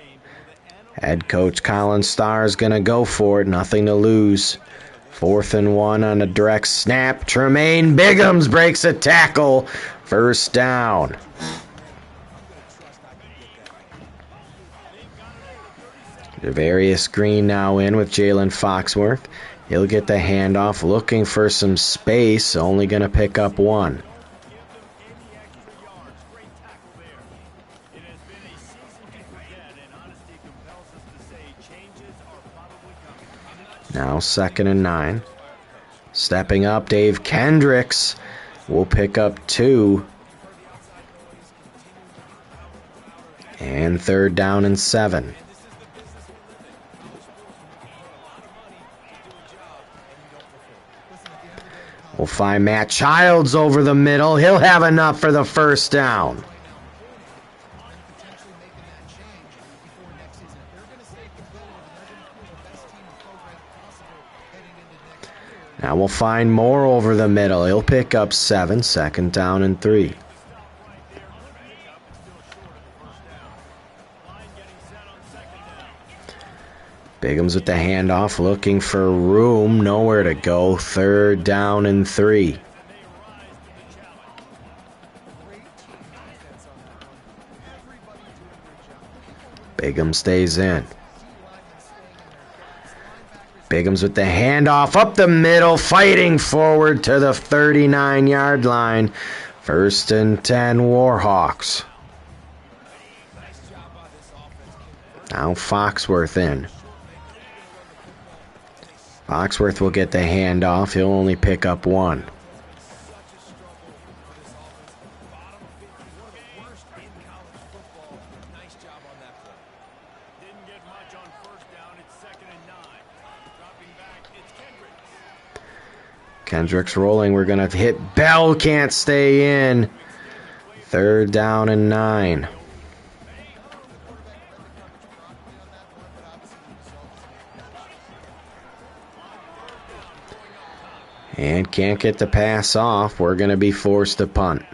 Head coach Colin Starr is going to go for it. Nothing to lose. 4th and 1 on a direct snap. Tremaine Biggums breaks a tackle. 1st down. Devarius Green now in with Jalen Foxworth. He'll get the handoff, looking for some space. Only going to pick up 1. Now 2nd and 9. Stepping up, Dave Kendricks will pick up 2. And 3rd down and 7. We'll find Matt Childs over the middle. He'll have enough for the 1st down. Now we'll find Moore over the middle. He'll pick up 7, 2nd down and 3. Biggums with the handoff, looking for room, nowhere to go. 3rd down and 3. Biggums stays in. Biggums with the handoff up the middle, fighting forward to the 39-yard line. 1st and 10, Warhawks. Now Foxworth in. Foxworth will get the handoff. He'll only pick up 1. Kendricks rolling. We're going to hit Bell. Can't stay in. 3rd down and 9. And can't get the pass off. We're going to be forced to punt.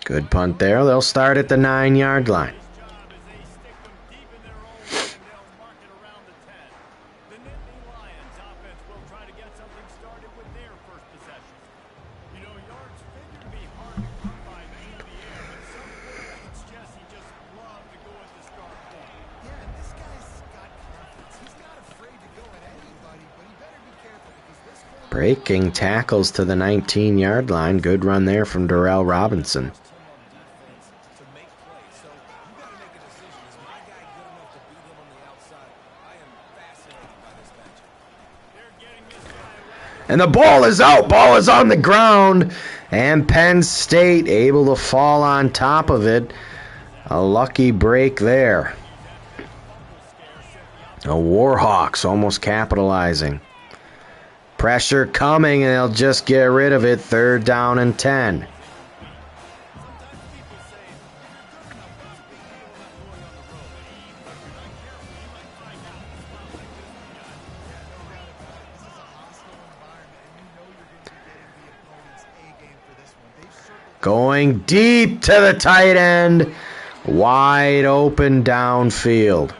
Good punt there. They'll start at the 9-yard line. Breaking tackles to the 19-yard line. Good run there from Darrell Robinson. And the ball is out. Ball is on the ground. And Penn State able to fall on top of it. A lucky break there. The Warhawks almost capitalizing. Pressure coming, and they'll just get rid of it. 3rd down and 10. Going deep to the tight end. Wide open downfield.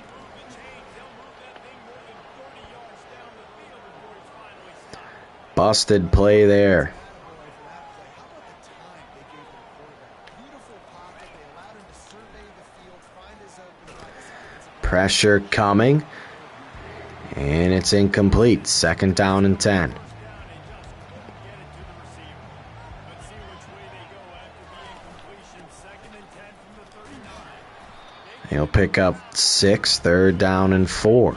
Busted play there. Pressure coming. And it's incomplete. 2nd down and 10. He'll pick up 6, 3rd down and 4.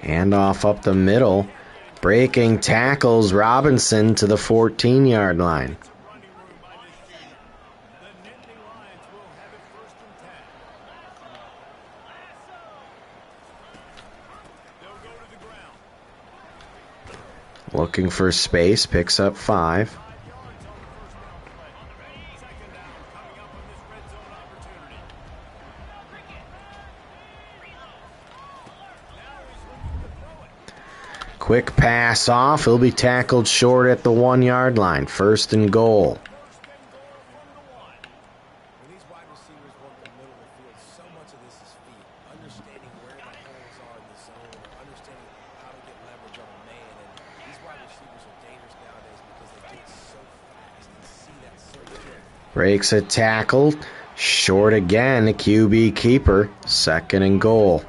Handoff up the middle. Breaking tackles Robinson to the 14-yard line. Looking for space, picks up 5. Quick pass off. He'll be tackled short at the 1-yard line. 1st and goal. These wide receivers work the middle of the field. So much of this is feet. Understanding where the holes are in the zone. Understanding how to get leverage on a man. And these wide receivers are dangerous nowadays because they do it so fast and see that surge. Breaks a tackle. Short again. The QB keeper. 2nd and goal.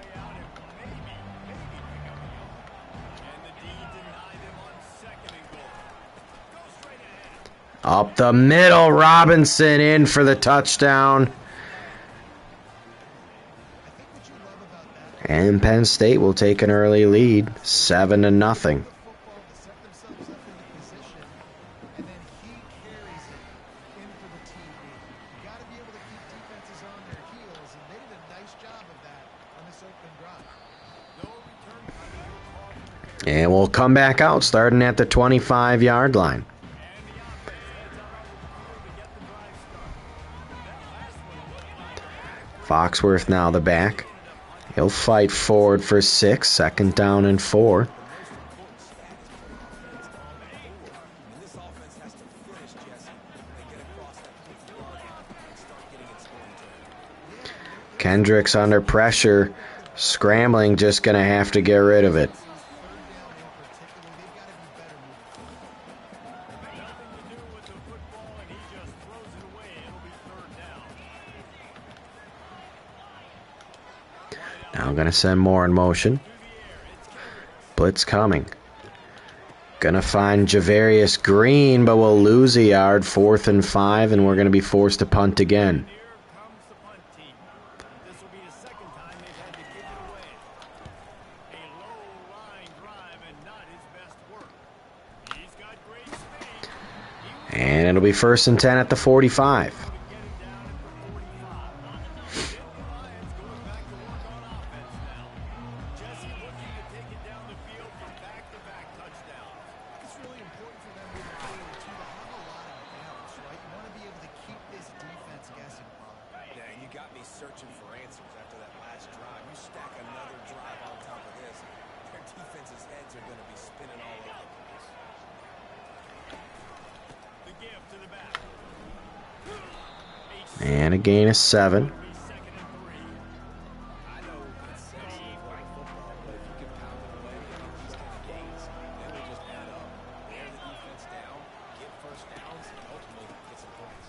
Up the middle, Robinson in for the touchdown. And Penn State will take an early lead, 7-0. And we'll come back out starting at the 25-yard line. Foxworth now the back. He'll fight forward for 6, 2nd down and 4. Kendricks under pressure, scrambling, just going to have to get rid of it. Now going to send more in motion. Blitz coming. Going to find Javarius Green, but we'll lose a yard. 4th and 5, and we're going to be forced to punt again. And it'll be 1st and 10 at the 45. Searching for answers after that last drive. You stack another drive on top of this, their defense's heads are going to be spinning all over the place. The give to the back. And a gain of 7. I know it's sexy playing football, but if you can pound it away and get these kind of gains, then they just add up. Wear the defense down, get 1st downs, and ultimately get some points.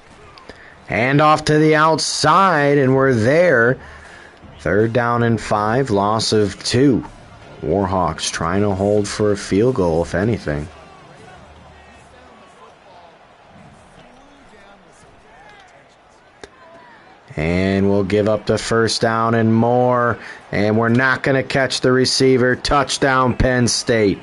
Hand off to the outside, and we're there. 3rd down and 5, loss of 2. Warhawks trying to hold for a field goal, if anything. And we'll give up the 1st down and more. And we're not going to catch the receiver. Touchdown, Penn State.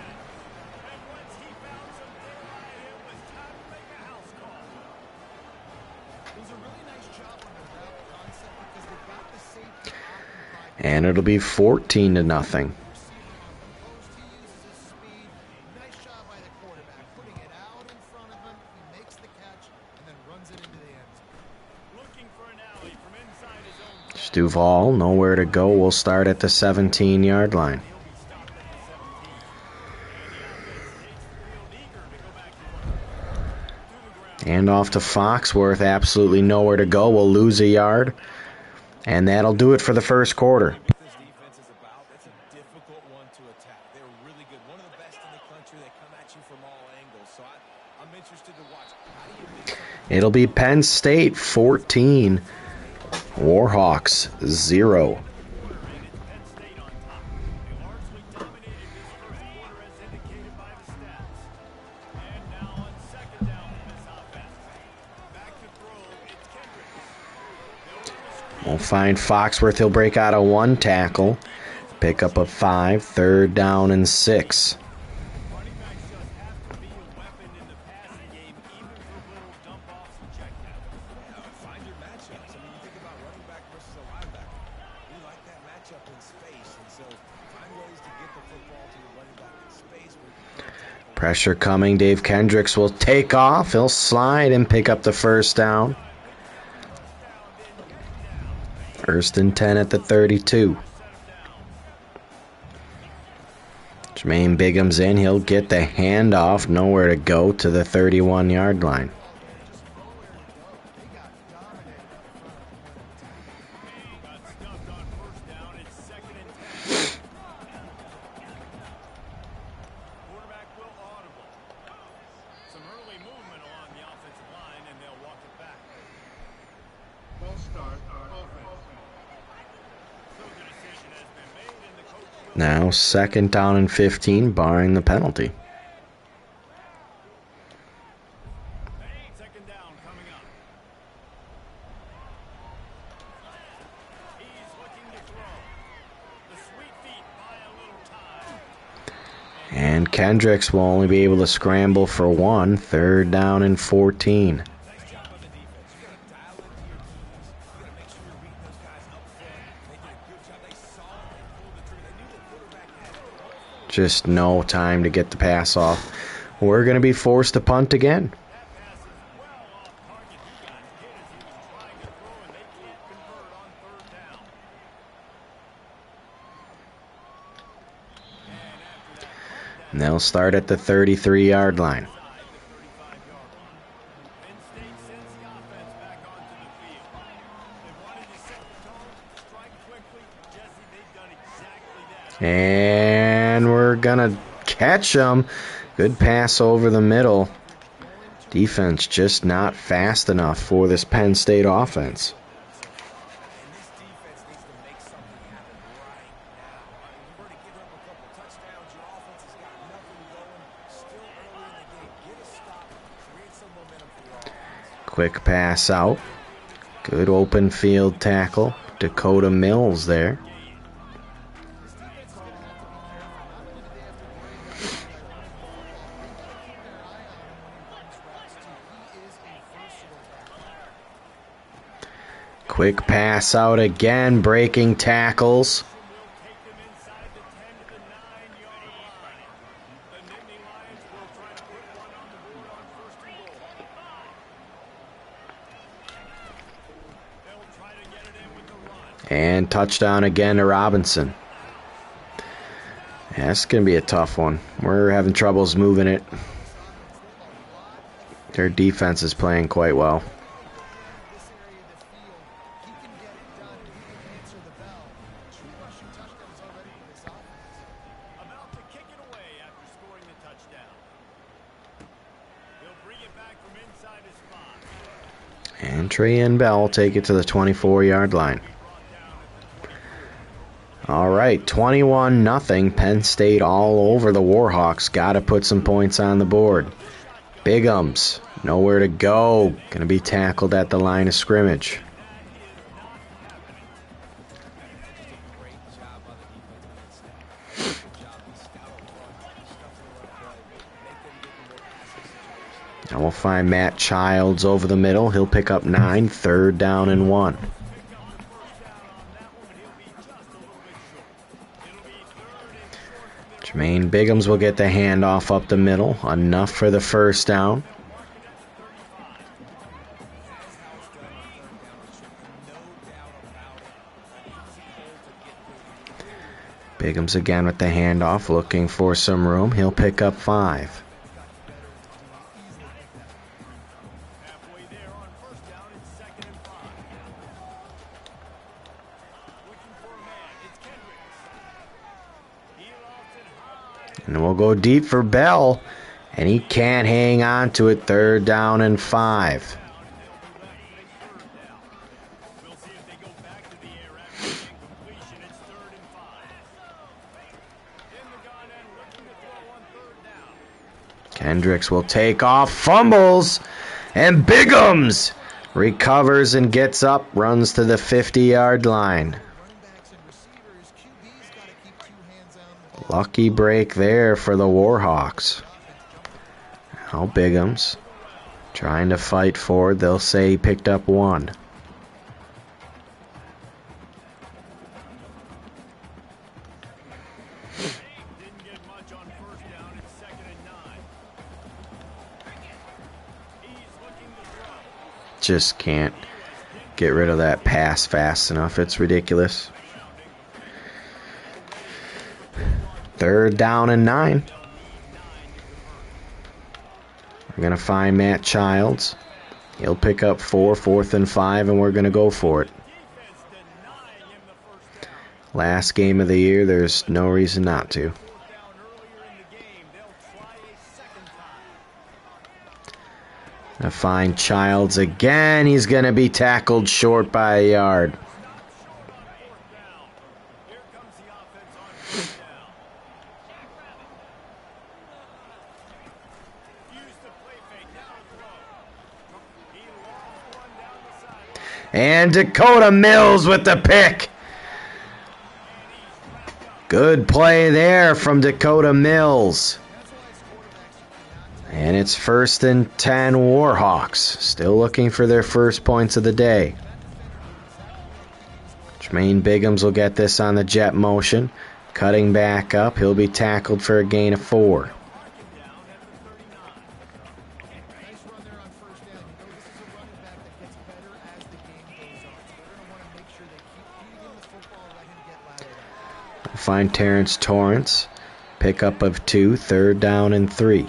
And it'll be 14-0. Duval, nowhere to go. We'll start at the 17-yard line. And off to Foxworth, absolutely nowhere to go. We'll lose a yard. And that'll do it for the 1st quarter. This defense is about. It's a difficult one to attack. They're really good. One of the best in the country. They come at you from all angles. So I'm interested to watch. How do you mix up? It'll be Penn State 14, Warhawks 0. We'll find Foxworth. He'll break out of 1 tackle. Pick up a 5, 3rd down and 6. Find your matchups. I mean, you think about running back versus a linebacker. We like that matchup in space, and so find ways to get the football to your running back in space where you can tackle. Pressure coming. Dave Kendricks will take off. He'll slide and pick up the 1st down. 1st and 10 at the 32. Jermaine Bigham's in. He'll get the handoff. Nowhere to go to the 31-yard line. Now 2nd down and 15, barring the penalty. Second down coming up. He's looking to throw. The sweet feet buy a little time. And Kendricks will only be able to scramble for 1, 3rd down and 14. Nice job on the defense. You got to dial into your keys. You got to make sure you're beating those guys up front. They did a good job. They saw it. They pulled the trigger. They knew the quarterback had it. Just no time to get the pass off. We're going to be forced to punt again. That pass is well off target. He got hit as he was trying to throw, and they can't convert on 3rd down. And they'll start at the 33-yard line. Penn State sends the offense back onto the field. They wanted to set the tone, strike quickly. Jesse, they've done exactly that. And we're going to catch them. Good pass over the middle. Defense just not fast enough for this Penn State offense. And this defense needs to make something happen right now. You've already given up a couple touchdowns. Your offense has got nothing going. Still early in the game. Get a stop. Create some momentum for your offense. Quick pass out. Good open field tackle. Dakota Mills there. Quick pass out again, breaking tackles. Take them inside the 10 to the 9-yard line. The Nittany Lions will try to put one on the board on 1st and goal. They'll try to get it in with the run. And touchdown again to Robinson. Yeah, that's going to be a tough one. We're having troubles moving it. Their defense is playing quite well. About to kick it away after scoring the touchdown. He'll bring it back from inside his 5. And Trey and Bell take it to the 24-yard line. All right, 21-0. Penn State all over the Warhawks. Got to put some points on the board. Bigums, nowhere to go. Going to be tackled at the line of scrimmage. And we'll find Matt Childs over the middle. He'll pick up 9, 3rd down and 1. Jermaine Bigums will get the handoff up the middle. Enough for the first down. Bigums again with the handoff, looking for some room. He'll pick up 5. And we'll go deep for Bell, and he can't hang on to it. 3rd down and 5. Kendricks will take off, fumbles, and Bigums recovers and gets up, runs to the 50-yard line. Lucky break there for the Warhawks. Now Bigums trying to fight forward. They'll say he picked up 1. Just can't get rid of that pass fast enough. It's ridiculous. 3rd down and 9. We're going to find Matt Childs. He'll pick up 4, 4th and 5, and we're going to go for it. Last game of the year, there's no reason not to. I find Childs again. He's going to be tackled short by a yard. And Dakota Mills with the pick. Good play there from Dakota Mills. And it's 1st and 10 Warhawks. Still looking for their first points of the day. Jermaine Bigums will get this on the jet motion. Cutting back up. He'll be tackled for a gain of 4. Find Terrence Torrance. Pickup of 2, 3rd down and 3.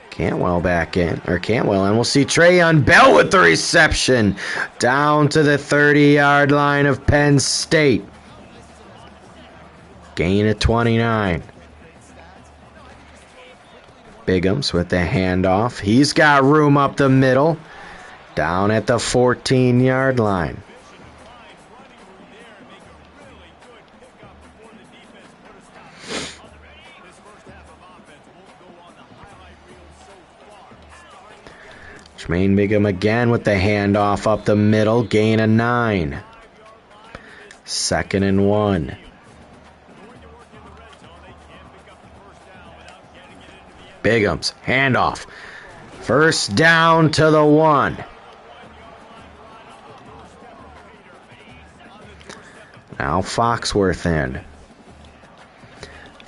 Cantwell back in, and we'll see Trayon Bell with the reception down to the 30-yard line of Penn State. Gain of 29. Bigums with the handoff. He's got room up the middle, down at the 14-yard line. Jermaine Bigum again with the handoff up the middle, gain of 9. 2nd and 1. Bigums, handoff. 1st down to the 1. Now Foxworth in.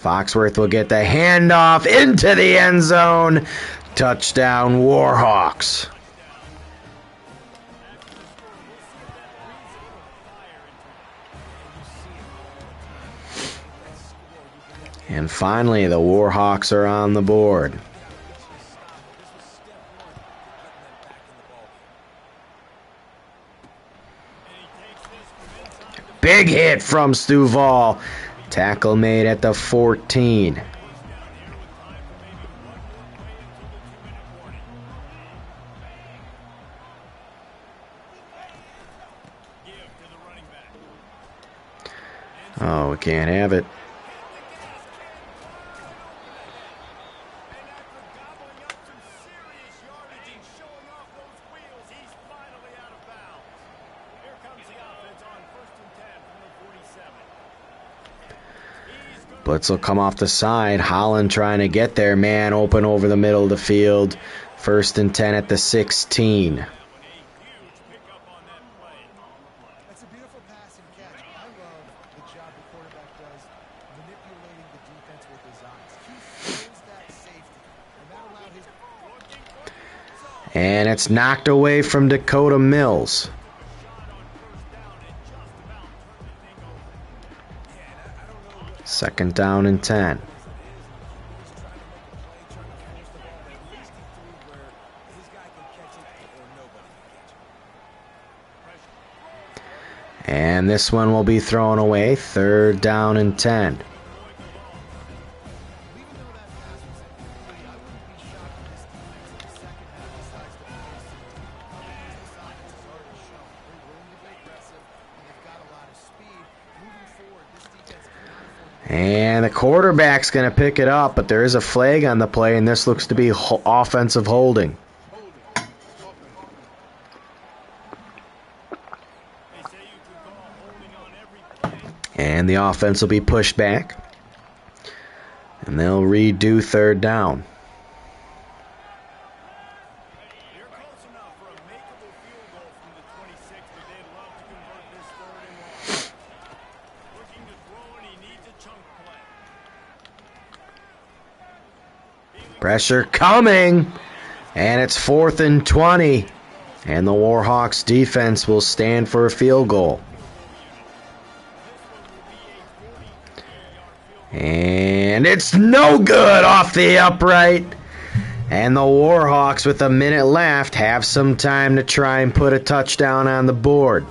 Foxworth will get the handoff into the end zone. Touchdown Warhawks. And finally, the Warhawks are on the board. Big hit from Stuval. Tackle made at the 14. Oh, we can't have it. Blitz will come off the side. Holland trying to get there. Man open over the middle of the field. 1st and 10 at the 16. That's a beautiful pass and catch. I love the job the quarterback does manipulating the defense with his eyes. He feels that safety, and that allowed his... And it's knocked away from Dakota Mills. Second down and 10. And this one will be thrown away. 3rd down and 10. And the quarterback's going to pick it up, but there is a flag on the play, and this looks to be offensive holding. And the offense will be pushed back, and they'll redo 3rd down. Pressure coming, and it's 4th and 20, and the Warhawks defense will stand for a field goal. And it's no good off the upright, and the Warhawks with a minute left have some time to try and put a touchdown on the board.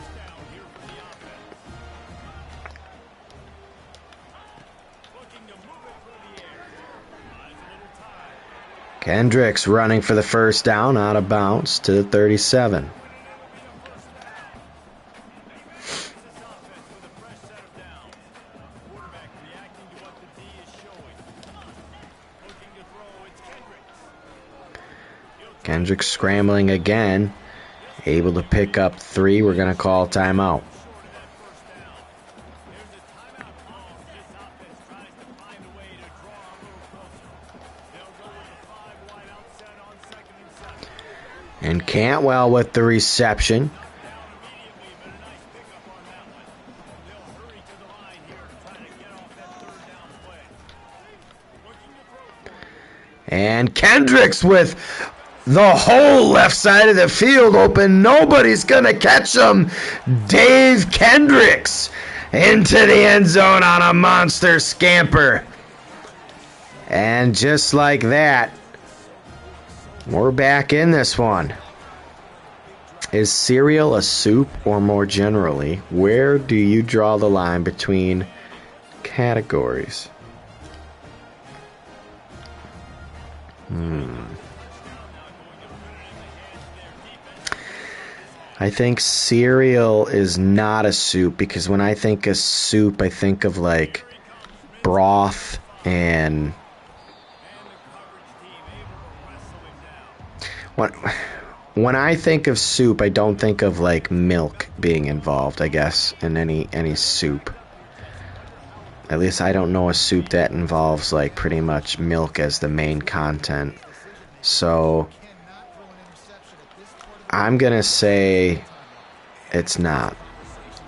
Kendricks running for the 1st down, out of bounds to the 37. Kendricks scrambling again, able to pick up 3. We're going to call timeout. And Cantwell with the reception. And Kendricks with the whole left side of the field open. Nobody's going to catch him. Dave Kendricks into the end zone on a monster scamper. And just like that, we're back in this one. Is cereal a soup, or more generally, where do you draw the line between categories? I think cereal is not a soup, because when I think of soup, I think of like broth and when I think of soup, I don't think of like milk being involved, I guess, in any soup. At least I don't know a soup that involves like pretty much milk as the main content. So I'm going to say it's not.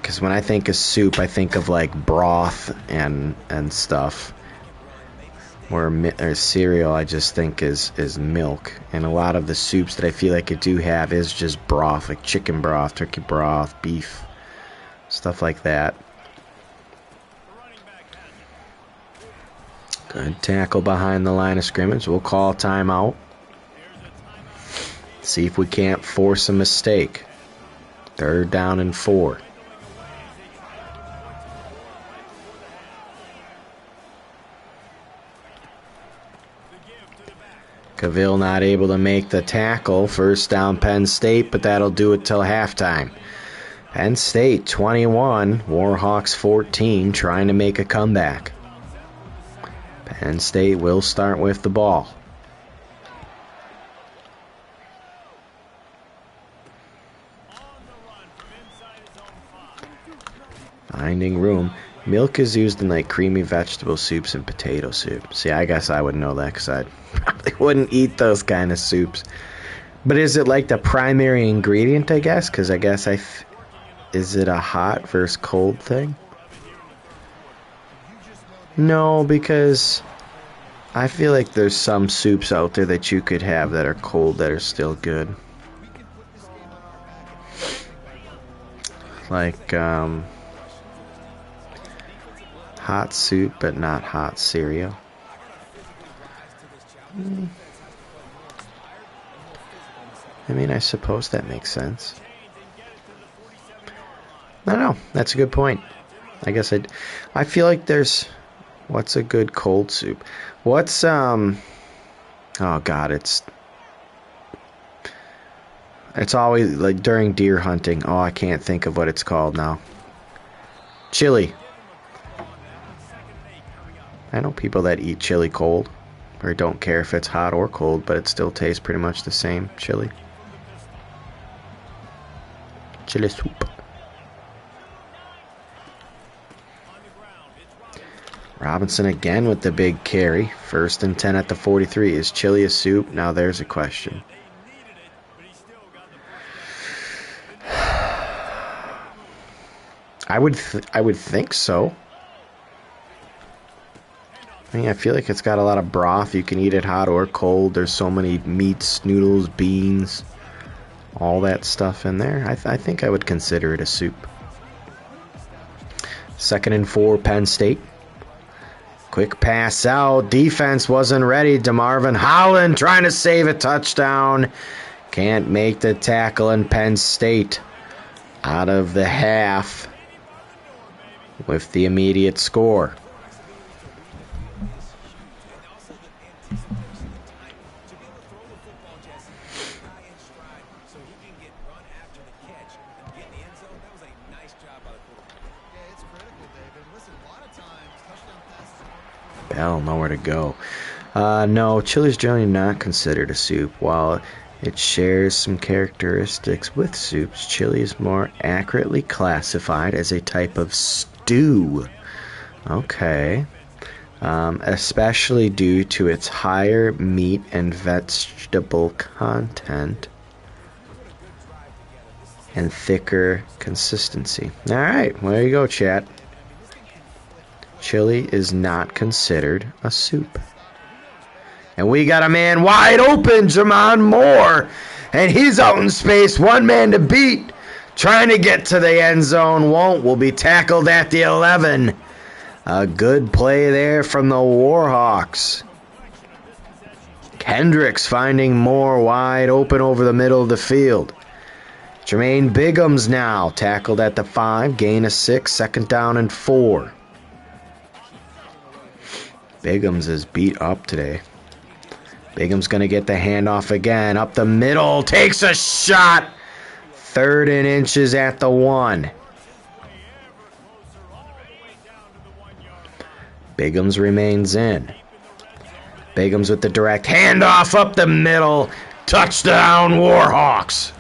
Because when I think of soup, I think of like broth and stuff. Or cereal, I just think is milk. And a lot of the soups that I feel like I do have is just broth, like chicken broth, turkey broth, beef, stuff like that. Good tackle behind the line of scrimmage. We'll call timeout. See if we can't force a mistake. 3rd down and 4. Cavill not able to make the tackle. First down Penn State, but that'll do it till halftime. Penn State 21, Warhawks 14, trying to make a comeback. Penn State will start with the ball. Finding room. Milk is used in like creamy vegetable soups and potato soup. See, I guess I would know that because I probably wouldn't eat those kind of soups. But is it like the primary ingredient, I guess? Because I guess is it a hot versus cold thing? No, because I feel like there's some soups out there that you could have that are cold that are still good. Like, hot soup, but not hot cereal. I mean, I suppose that makes sense. I don't know. That's a good point. I guess I feel like there's... What's a good cold soup? What's, oh God, it's always, like, during deer hunting. Oh, I can't think of what it's called now. Chili. I know people that eat chili cold, or don't care if it's hot or cold, but it still tastes pretty much the same. Chili. Chili soup. Robinson again with the big carry. 1st and 10 at the 43. Is chili a soup? Now there's a question. I would think so. I mean, I feel like it's got a lot of broth. You can eat it hot or cold. There's so many meats, noodles, beans, all that stuff in there. I think I would consider it a soup. 2nd and 4, Penn State. Quick pass out. Defense wasn't ready. DeMarvin Holland trying to save a touchdown. Can't make the tackle, in Penn State out of the half with the immediate score. Bell, nowhere to go. No, chili is generally not considered a soup. While it shares some characteristics with soups, chili is more accurately classified as a type of stew. Okay. Especially due to its higher meat and vegetable content and thicker consistency. All right, well, there you go, chat. Chili is not considered a soup. And we got a man wide open, Jamon Moore. And he's out in space, one man to beat. Trying to get to the end zone, will be tackled at the 11. A good play there from the Warhawks. Kendricks finding Moore wide open over the middle of the field. Jermaine Bigham's now tackled at the 5, gain of 6, 2nd down and 4. Bigham's is beat up today. Bigham's going to get the handoff again. Up the middle. Takes a shot. 3rd and inches at the 1. Bigham's remains in. Bigham's with the direct handoff up the middle. Touchdown, Warhawks.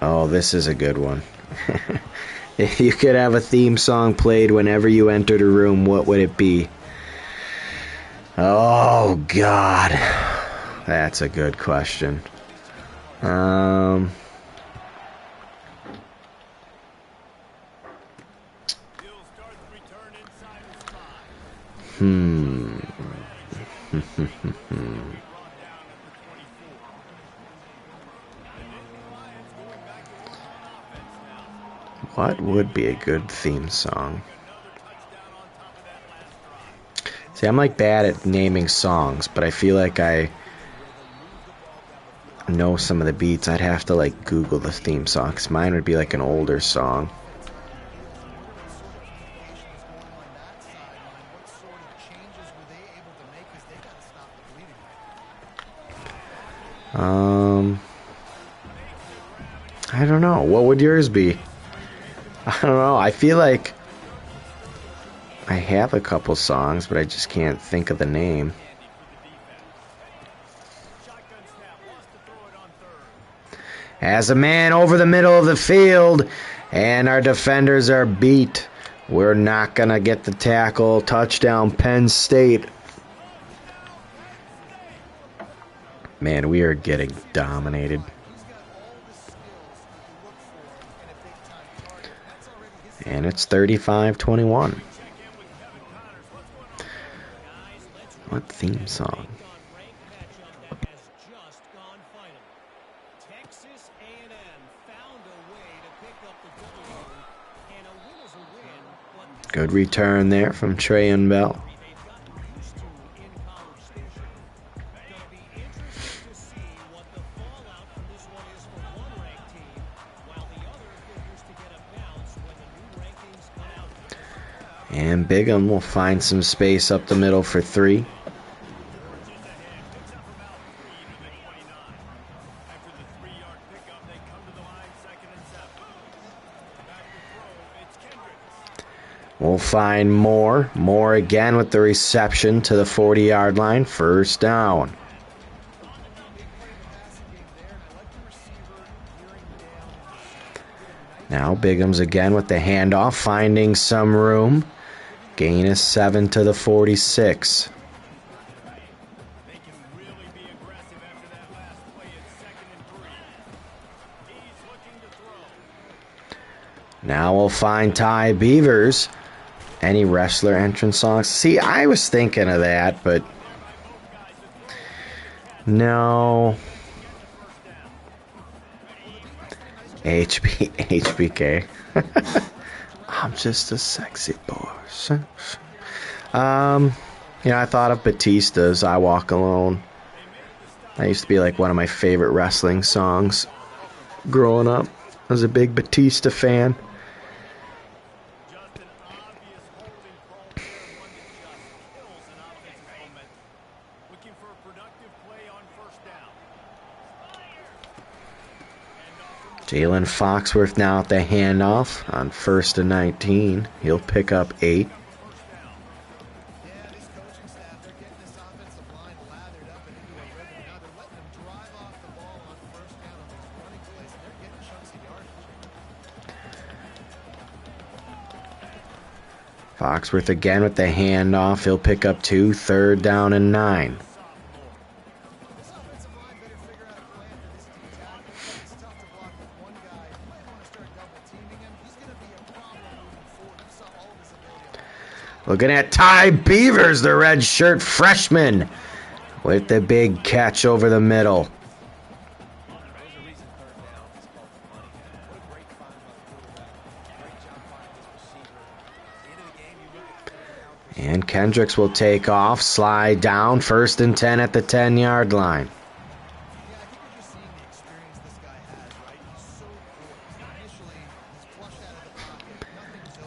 Oh, this is a good one. If you could have a theme song played whenever you entered a room, what would it be? Oh, God. That's a good question. What would be a good theme song? See, I'm like bad at naming songs, but I feel like I know some of the beats. I'd have to like Google the theme song, 'cause mine would be like an older song. I don't know. What would yours be? I don't know. I feel like I have a couple songs, but I just can't think of the name. As a man over the middle of the field, and our defenders are beat. We're not going to get the tackle. Touchdown, Penn State. Man, we are getting dominated. And it's 35-21. What theme song? Good return there from Trayon Bell. And Bigham will find some space up the middle for 3. We'll find Moore. Moore again with the reception to the 40-yard line. First down. Now Bigham's again with the handoff, finding some room. Gain is 7 to the 46. Now we'll find Ty Beavers. Any wrestler entrance songs? See, I was thinking of that, but no. HBK. I'm just a sexy boy. I thought of Batista's I Walk Alone. That used to be like one of my favorite wrestling songs growing up. I was a big Batista fan. Jalen Foxworth now at the handoff on 1st and 19. He'll pick up 8. Foxworth again with the handoff. He'll pick up 2. 3rd down and 9. Looking at Ty Beavers, the red shirt freshman, with the big catch over the middle. And Kendricks will take off, slide down, 1st and 10 at the 10-yard line.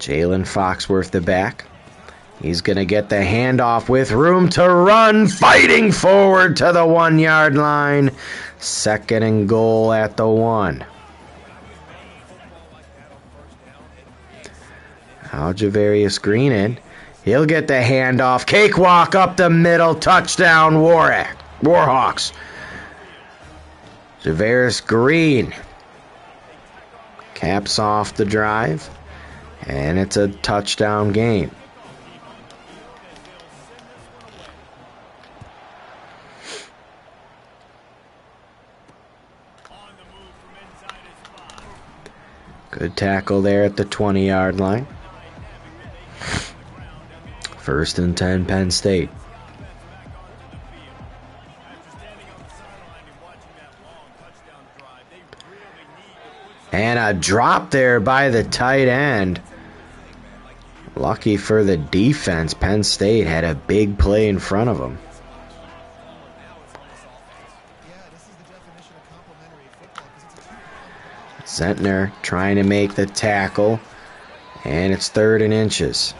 Jalen Foxworth the back. He's going to get the handoff with room to run, fighting forward to the 1-yard line. 2nd and goal at the 1. Now Javarius Green in. He'll get the handoff. Cakewalk up the middle. Touchdown, Warhawks. Javarius Green caps off the drive. And it's a touchdown game. Good tackle there at the 20-yard line. 1st and 10, Penn State. And a drop there by the tight end. Lucky for the defense, Penn State had a big play in front of them. Zentner trying to make the tackle, and it's 3rd and inches.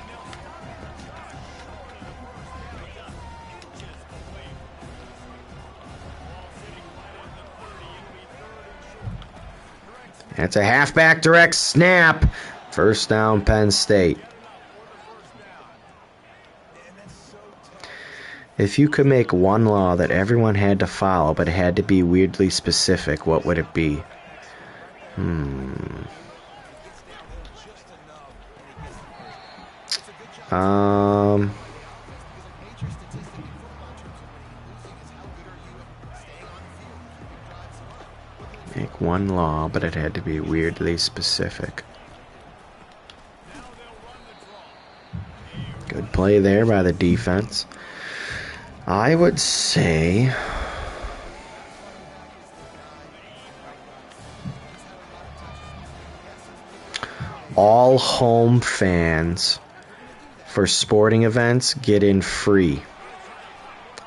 It's a halfback direct snap. First down, Penn State. If you could make one law that everyone had to follow, but it had to be weirdly specific, what would it be? Make one law, but it had to be weirdly specific. Good play there by the defense. I would say all home fans for sporting events get in free.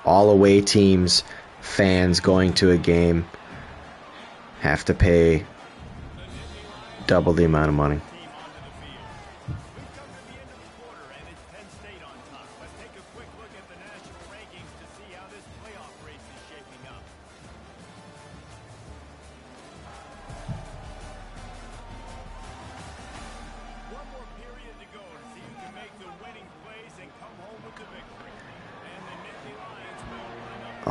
All away teams, fans going to a game have to pay double the amount of money.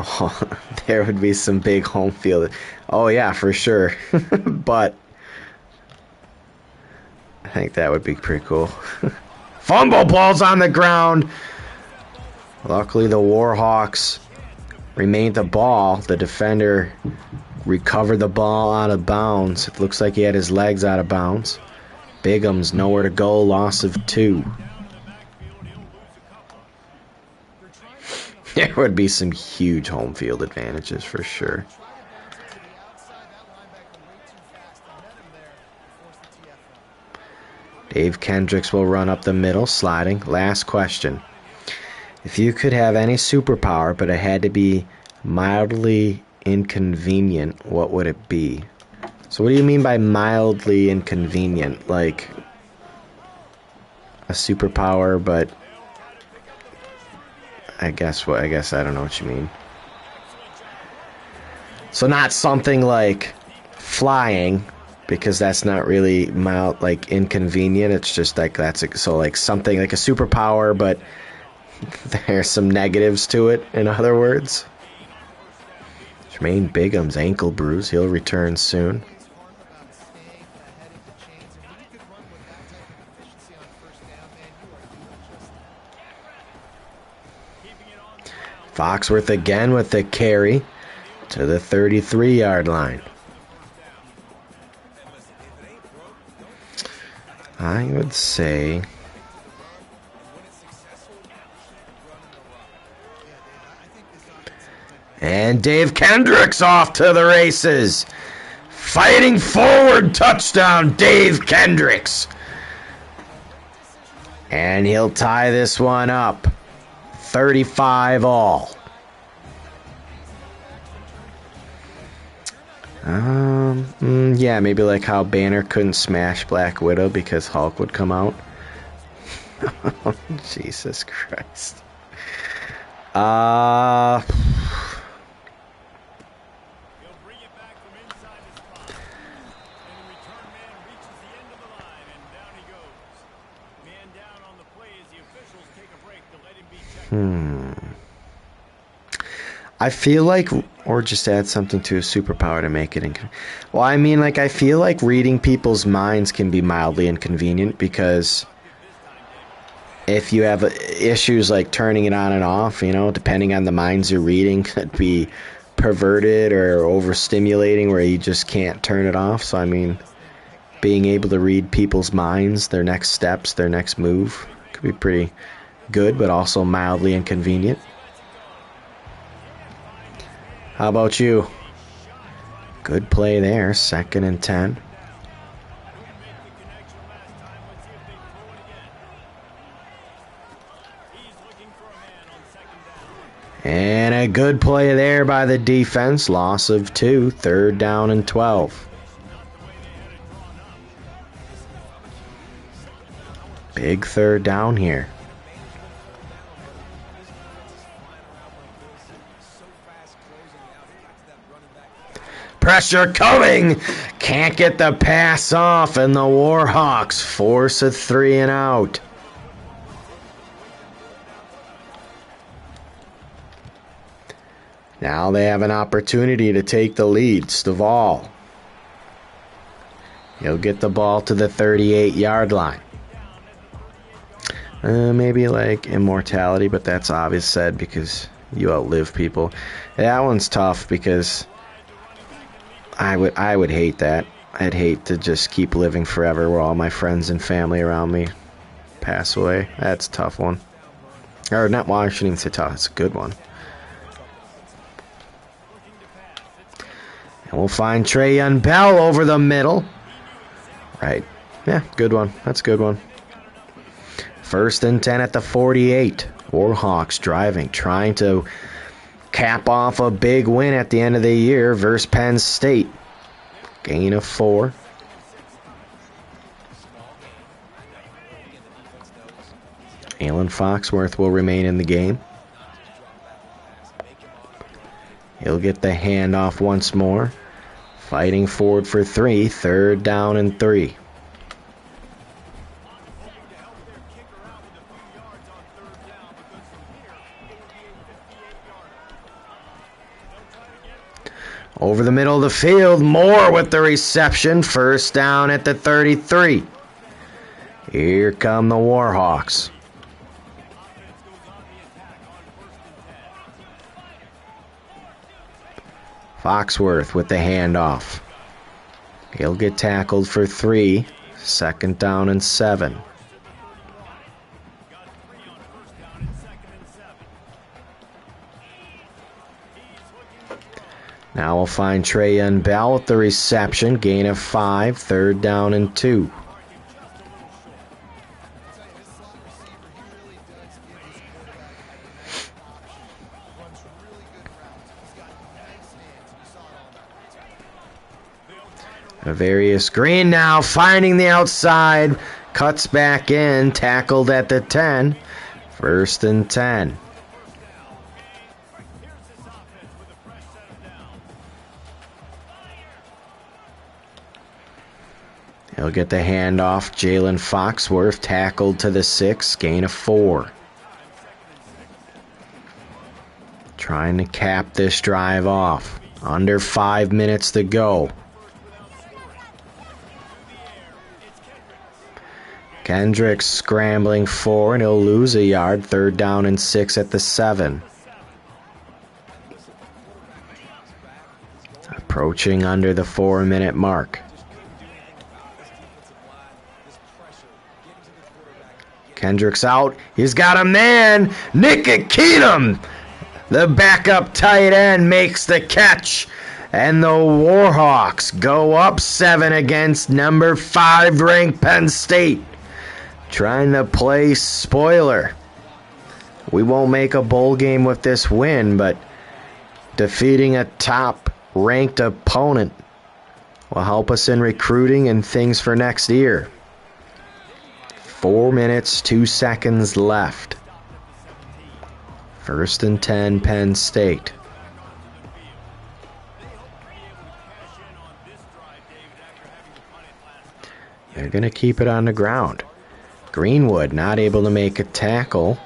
Oh, there would be some big home field. Oh, yeah, for sure. But I think that would be pretty cool. Fumble ball's on the ground. Luckily, the Warhawks remained the ball. The defender recovered the ball out of bounds. It looks like he had his legs out of bounds. Bigham's nowhere to go. Loss of 2. There would be some huge home field advantages for sure. Dave Kendricks will run up the middle, sliding. Last question. If you could have any superpower, but it had to be mildly inconvenient, what would it be? So what do you mean by mildly inconvenient? Like a superpower, but I guess I don't know what you mean. So not something like flying, because that's not really mild, like inconvenient. It's just like so like something like a superpower, but there's some negatives to it. In other words, Jermaine Bigham's ankle bruise. He'll return soon. Foxworth again with the carry to the 33-yard line. I would say and Dave Kendricks off to the races. Fighting forward, touchdown, Dave Kendricks. And he'll tie this one up. 35 all. Yeah, maybe like how Banner couldn't smash Black Widow because Hulk would come out. Jesus Christ. I feel like, or just add something to a superpower to make it well, I mean, like, I feel like reading people's minds can be mildly inconvenient, because if you have issues like turning it on and off, you know, depending on the minds you're reading, could be perverted or overstimulating where you just can't turn it off. So, I mean, being able to read people's minds, their next steps, their next move, could be pretty good, but also mildly inconvenient. How about you? Good play there. 2nd and 10. And a good play there by the defense. Loss of 2. 3rd down and 12. Big 3rd down here. Pressure coming. Can't get the pass off, and the Warhawks force a 3 and out. Now they have an opportunity to take the lead. Stovall. He'll get the ball to the 38-yard line. Maybe like immortality, but that's obvious said because you outlive people. That one's tough because I would hate that. I'd hate to just keep living forever where all my friends and family around me pass away. That's a tough one. Or not, well, I shouldn't even say tough. It's a good one. And we'll find Trayon Bell over the middle. Right. Yeah, good one. That's a good one. 1st and 10 at the 48. Warhawks driving, trying to cap off a big win at the end of the year versus Penn State. Gain of 4. Alan Foxworth will remain in the game. He'll get the handoff once more. Fighting forward for 3. 3rd down and 3. Over the middle of the field, Moore with the reception. 1st down at the 33. Here come the Warhawks. Foxworth with the handoff. He'll get tackled for 3. 2nd down and 7. Now we'll find Trayon Bell with the reception. Gain of 5. 3rd down and 2. Avarius Green now finding the outside. Cuts back in. Tackled at the 10. 1st and 10. He'll get the handoff. Jalen Foxworth tackled to the 6. Gain of 4. Trying to cap this drive off. Under 5 minutes to go. Kendricks scrambling forward. He'll lose a yard. 3rd down and 6 at the 7. Approaching under the 4-minute mark. Kendricks out. He's got a man. Nick Keenum, the backup tight end, makes the catch. And the Warhawks go up 7 against number 5 ranked Penn State. Trying to play spoiler. We won't make a bowl game with this win, but defeating a top-ranked opponent will help us in recruiting and things for next year. 4 minutes, 2 seconds left. 1st and 10, Penn State. They're going to keep it on the ground. Greenwood not able to make a tackle.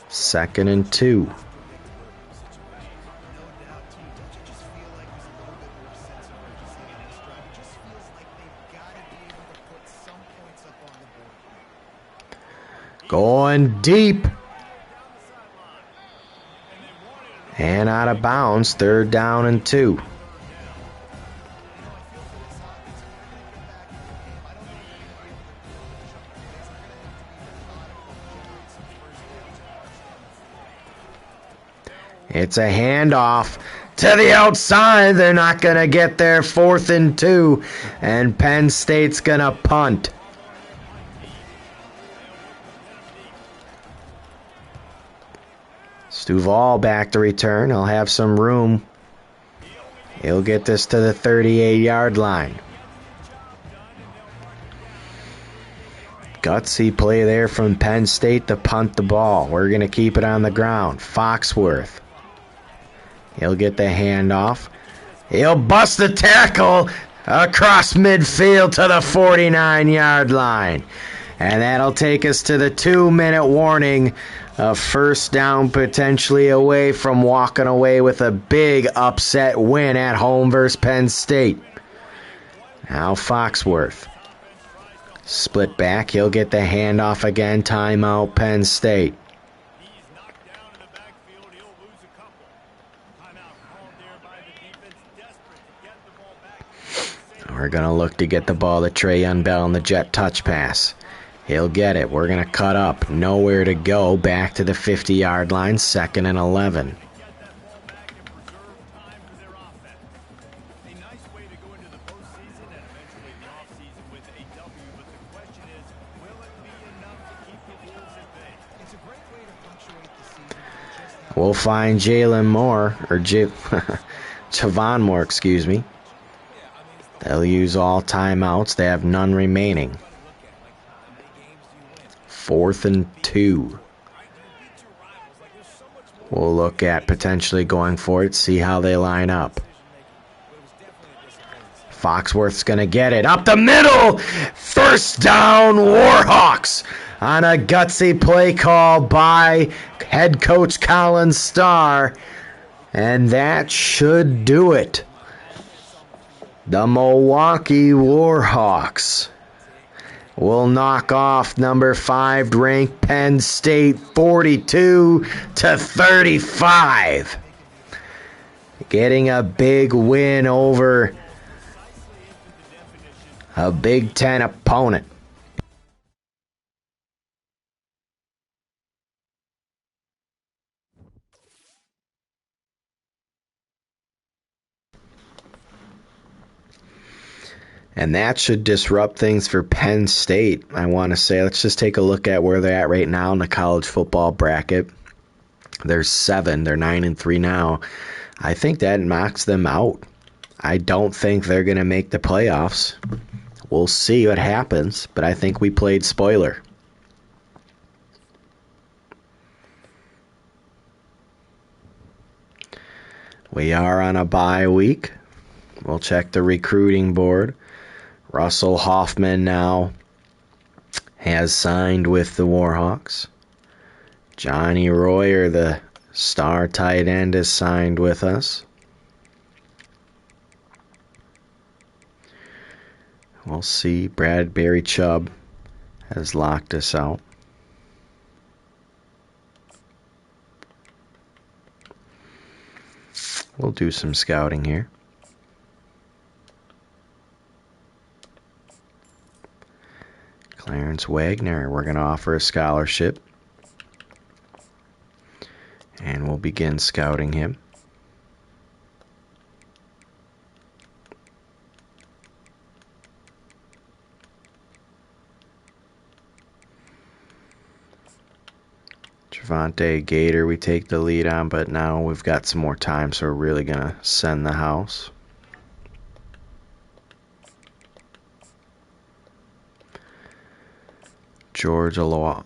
2nd and 2. Going deep. And out of bounds. 3rd down and 2. It's a handoff to the outside. They're not going to get there. 4th and 2. And Penn State's going to punt. Stovall back to return. He'll have some room. He'll get this to the 38-yard line. Gutsy play there from Penn State to punt the ball. We're going to keep it on the ground. Foxworth. He'll get the handoff. He'll bust the tackle across midfield to the 49-yard line. And that'll take us to the 2-minute warning. A first down potentially away from walking away with a big upset win at home versus Penn State. Now Foxworth. Split back. He'll get the handoff again. Timeout, Penn State. He's knocked down in the backfield. He'll lose a couple. Timeout called there by the defense, desperate to get the ball back. We're going to look to get the ball to Trayon Bell on the jet touch pass. He'll get it. We're going to cut up. Nowhere to go. Back to the 50-yard line. 2nd and 11. Get that ball back and preserve time for their offense. A nice way to go into the postseason and eventually the offseason with a W, but the question is, will it be enough to keep the Wolves at bay? It's a great way to punctuate the season. Just how We'll find Jalen Moore, or Javon Moore, excuse me. They'll use all timeouts. They have none remaining. 4th and 2. We'll look at potentially going for it, see how they line up. Foxworth's going to get it up the middle. First down, Warhawks, on a gutsy play call by head coach Colin Starr. And that should do it. The Milwaukee Warhawks will knock off number 5 ranked Penn State 42-35. Getting a big win over a Big Ten opponent. And that should disrupt things for Penn State, I want to say. Let's just take a look at where they're at right now in the college football bracket. There's 7. They're 9-3 now. I think that knocks them out. I don't think they're going to make the playoffs. We'll see what happens, but I think we played spoiler. We are on a bye week. We'll check the recruiting board. Russell Hoffman now has signed with the Warhawks. Johnny Royer, the star tight end, has signed with us. We'll see. Bradbury Chubb has locked us out. We'll do some scouting here. Clarence Wagner, we're going to offer a scholarship. And we'll begin scouting him. Javante Gator we take the lead on, but now we've got some more time, so we're really going to send the house. George Olawale.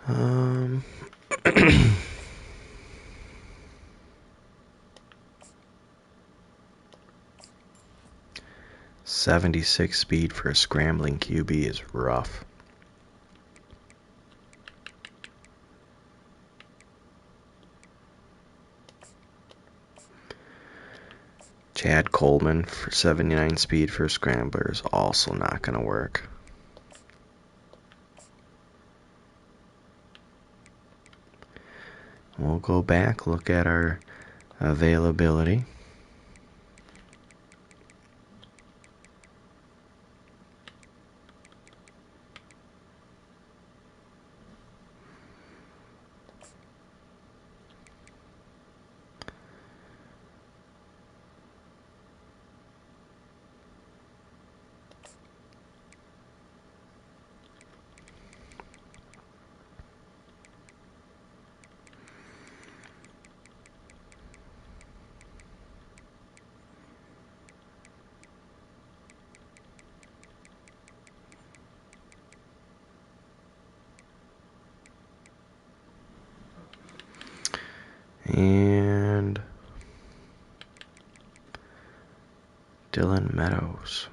Um 76 speed for a scrambling QB is rough. Chad Coleman for 79 speed for a scrambler is also not going to work. We'll go back, look at our availability. And Dylan Meadows.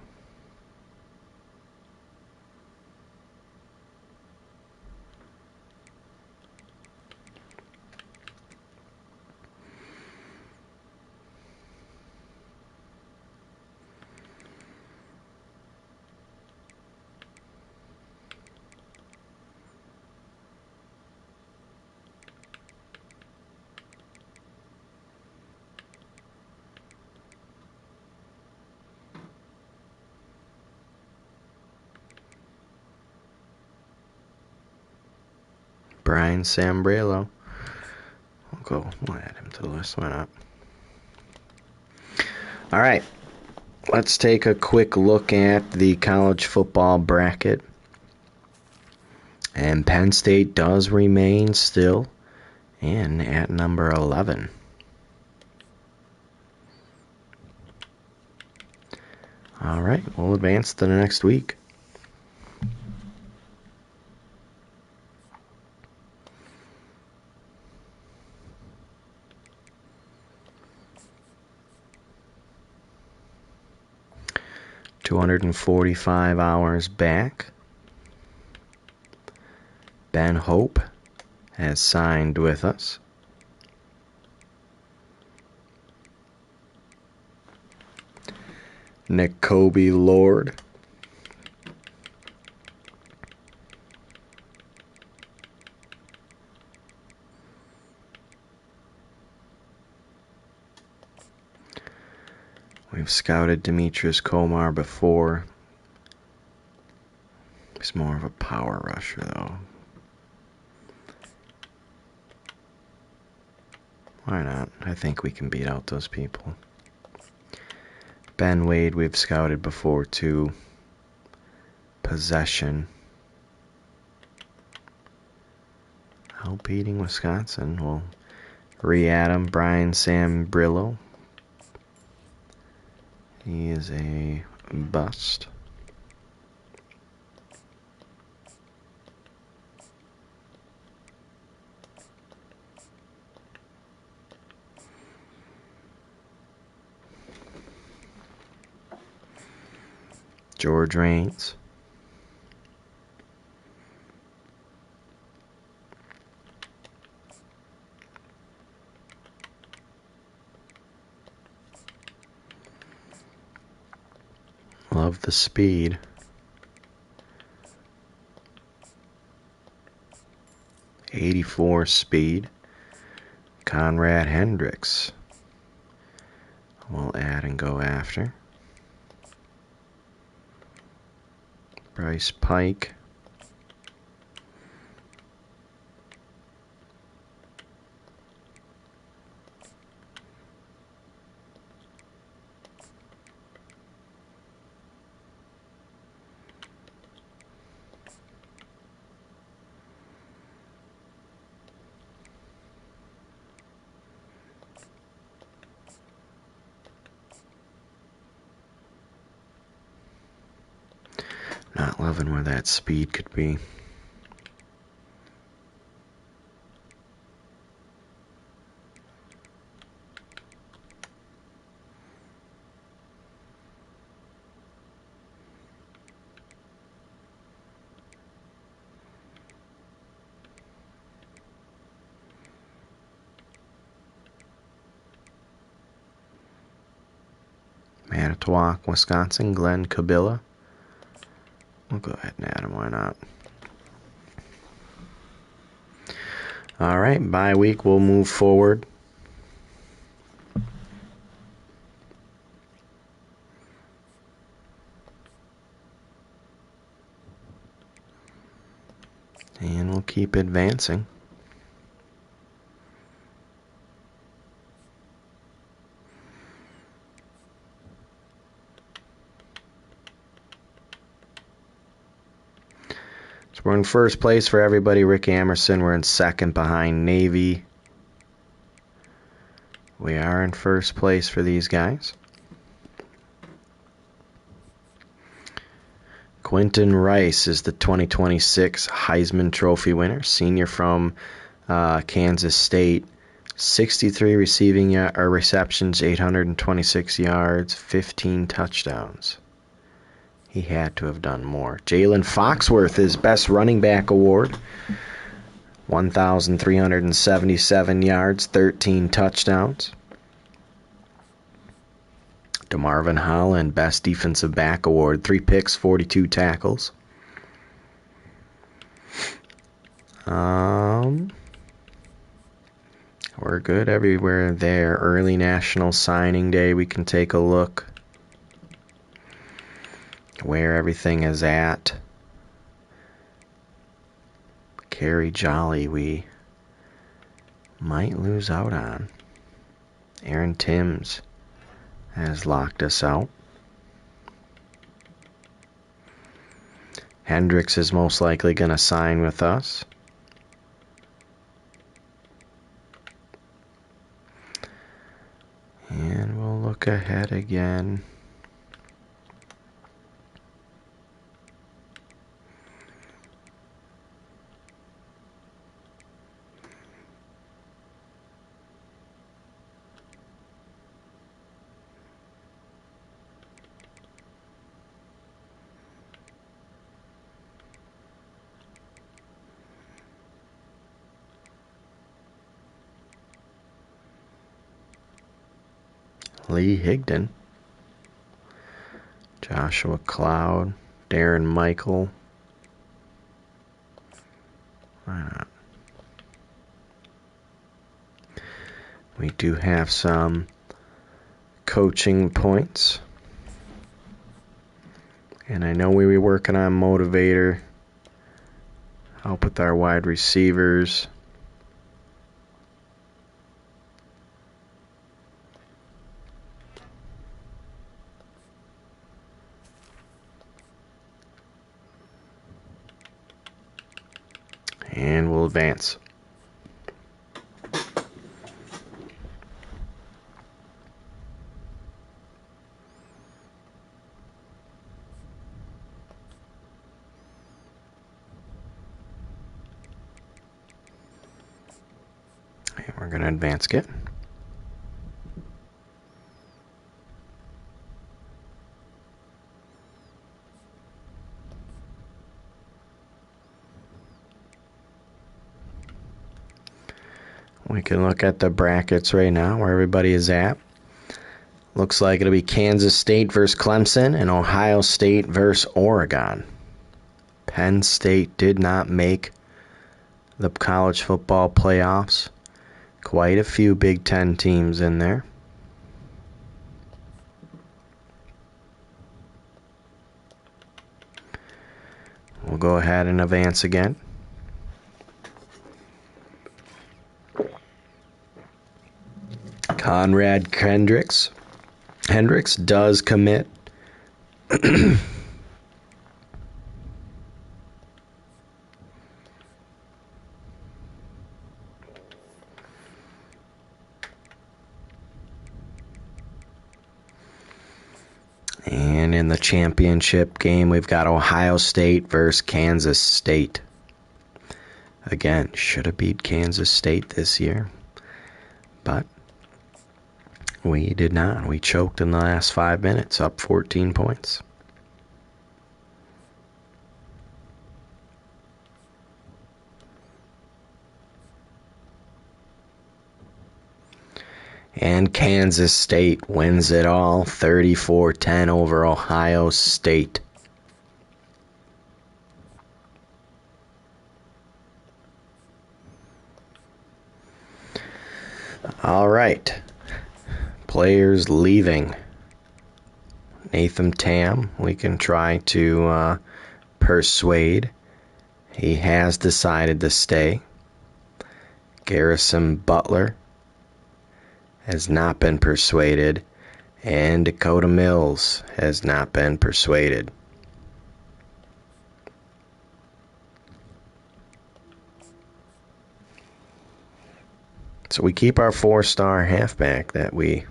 Brian Sambrello. We'll add him to the list. Why not? All right. Let's take a quick look at the college football bracket. And Penn State does remain still in at number 11. All right. We'll advance to the next week. $245 hours back. Ben Hope has signed with us. Nicobe Lord. We've scouted Demetrius Komar before. He's more of a power rusher, though. Why not? I think we can beat out those people. Ben Wade we've scouted before, too. Possession. Outbeating Wisconsin. We'll re-add him. Brian Sambrello. He is a bust. George Raines. Love the speed. '84 speed. Conrad Hendricks. We'll add and go after. Bryce Pike. Not loving where that speed could be. Manitowoc, Wisconsin, Glenn Kabila. We'll go ahead and add him, why not? Alright, bye week, we'll move forward. And we'll keep advancing. We're in first place for everybody. Rick Amerson. We're in second behind Navy. We are in first place for these guys. Quentin Rice is the 2026 Heisman Trophy winner. Senior from Kansas State. 63 receptions, 826 yards, 15 touchdowns. He had to have done more. Jalen Foxworth, his best running back award. 1,377 yards, 13 touchdowns. DeMarvin Holland, best defensive back award. 3 picks, 42 tackles. We're good everywhere there. Early National Signing Day, we can take a look where everything is at. Kerry Jolly, we might lose out on. Aaron Timms has locked us out. Hendricks is most likely going to sign with us. And we'll look ahead again. Lee Higdon, Joshua Cloud, Darren Michael. Why not? We do have some coaching points. And I know we were working on motivator, help with our wide receivers. And we'll advance. And we're going to advance kit. We can look at the brackets right now, where everybody is at. Looks like it'll be Kansas State versus Clemson and Ohio State versus Oregon. Penn State did not make the college football playoffs. Quite a few Big Ten teams in there. We'll go ahead and advance again. Conrad Hendricks does commit. And in the championship game, we've got Ohio State versus Kansas State. Again, should have beat Kansas State this year, but we did not. We choked in the last 5 minutes, up 14 points. And Kansas State wins it all, 34-10 over Ohio State. All right. Players leaving. Nathan Tam, we can try to persuade. He has decided to stay. Garrison Butler has not been persuaded. And Dakota Mills has not been persuaded. So we keep our 4-star halfback that we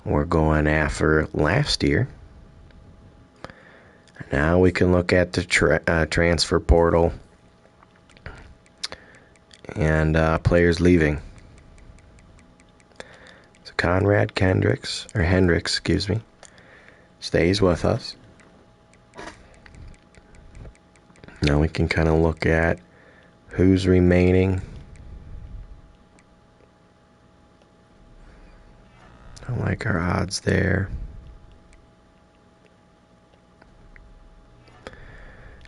were going after last year. Now we can look at the transfer portal and players leaving. Conrad Hendricks, excuse me, stays with us. Now we can kind of look at who's remaining. I like our odds there.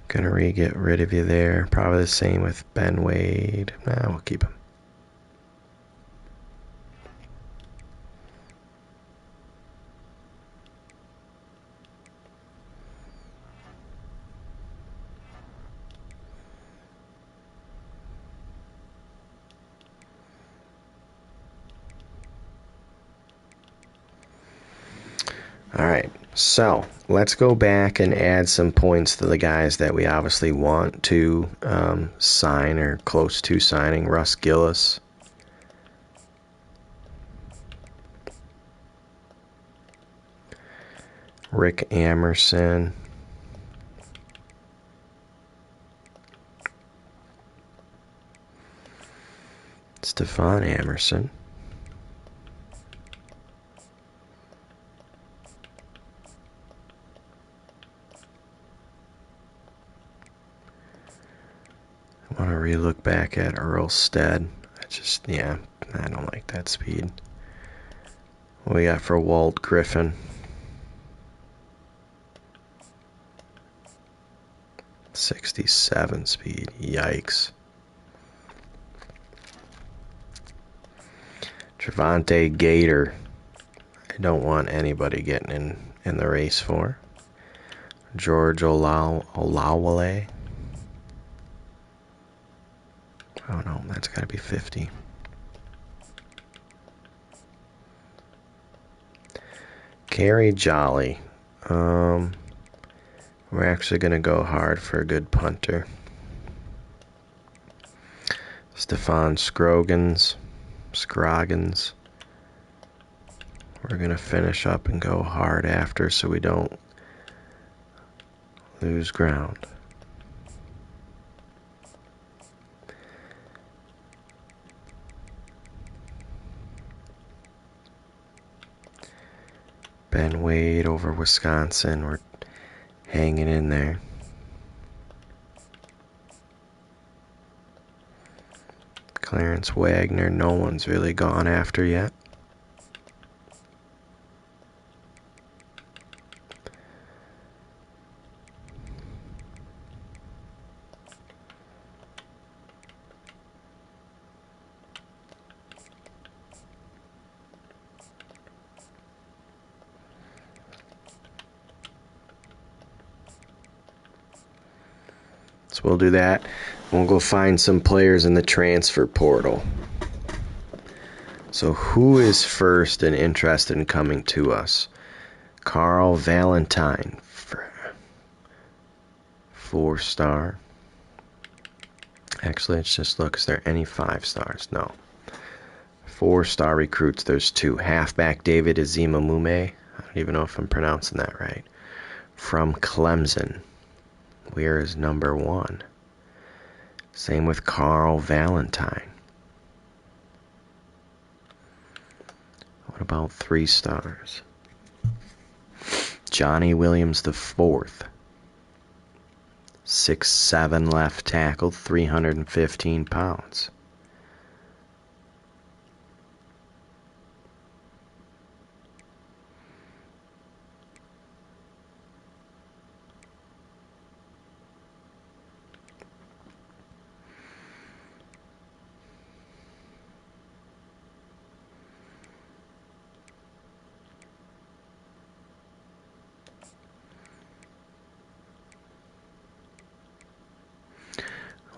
Gonna get rid of you there. Probably the same with Ben Wade. Nah, we'll keep him. Alright, so let's go back and add some points to the guys that we obviously want to sign or close to signing. Russ Gillis. Rick Amerson. Stefan Amerson. I want to re-look back at Earl Stead. I don't like that speed. What we got for Walt Griffin? 67 speed. Yikes. Trevante Gator. I don't want anybody getting in the race for. George Olawale. Oh no, that's got to be 50. Kerry Jolly. We're actually going to go hard for a good punter. Stefan Scroggins. We're going to finish up and go hard after so we don't lose ground. Ben Wade over Wisconsin. We're hanging in there. Clarence Wagner, no one's really gone after yet. So we'll do that. We'll go find some players in the transfer portal. So who is first and interested in coming to us? Carl Valentine, 4-star. Actually, let's just look. Is there any 5-stars? No. 4-star recruits, there's 2. Halfback David Azimamume. I don't even know if I'm pronouncing that right. From Clemson. Where is number 1? Same with Carl Valentine. What about 3 stars? Johnny Williams IV. 6'7" left tackle, 315 pounds.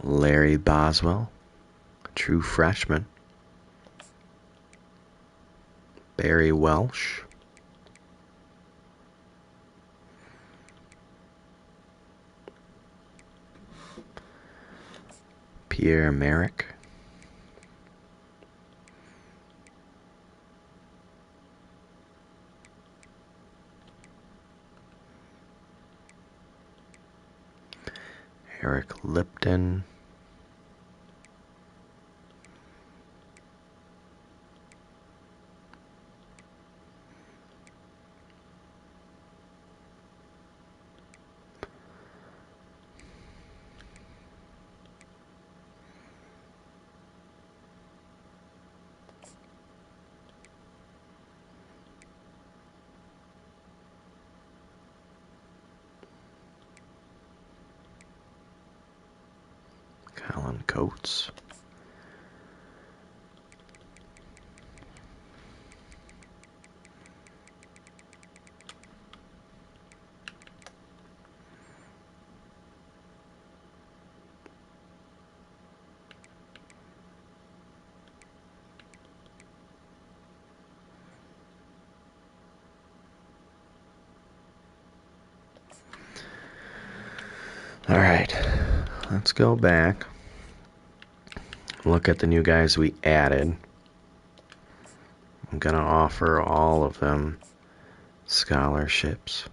Larry Boswell, true freshman. Barry Welsh. Pierre Merrick. Eric Lipton. Colin Coates. All right, let's go back. Look at the new guys we added. I'm going to offer all of them scholarships.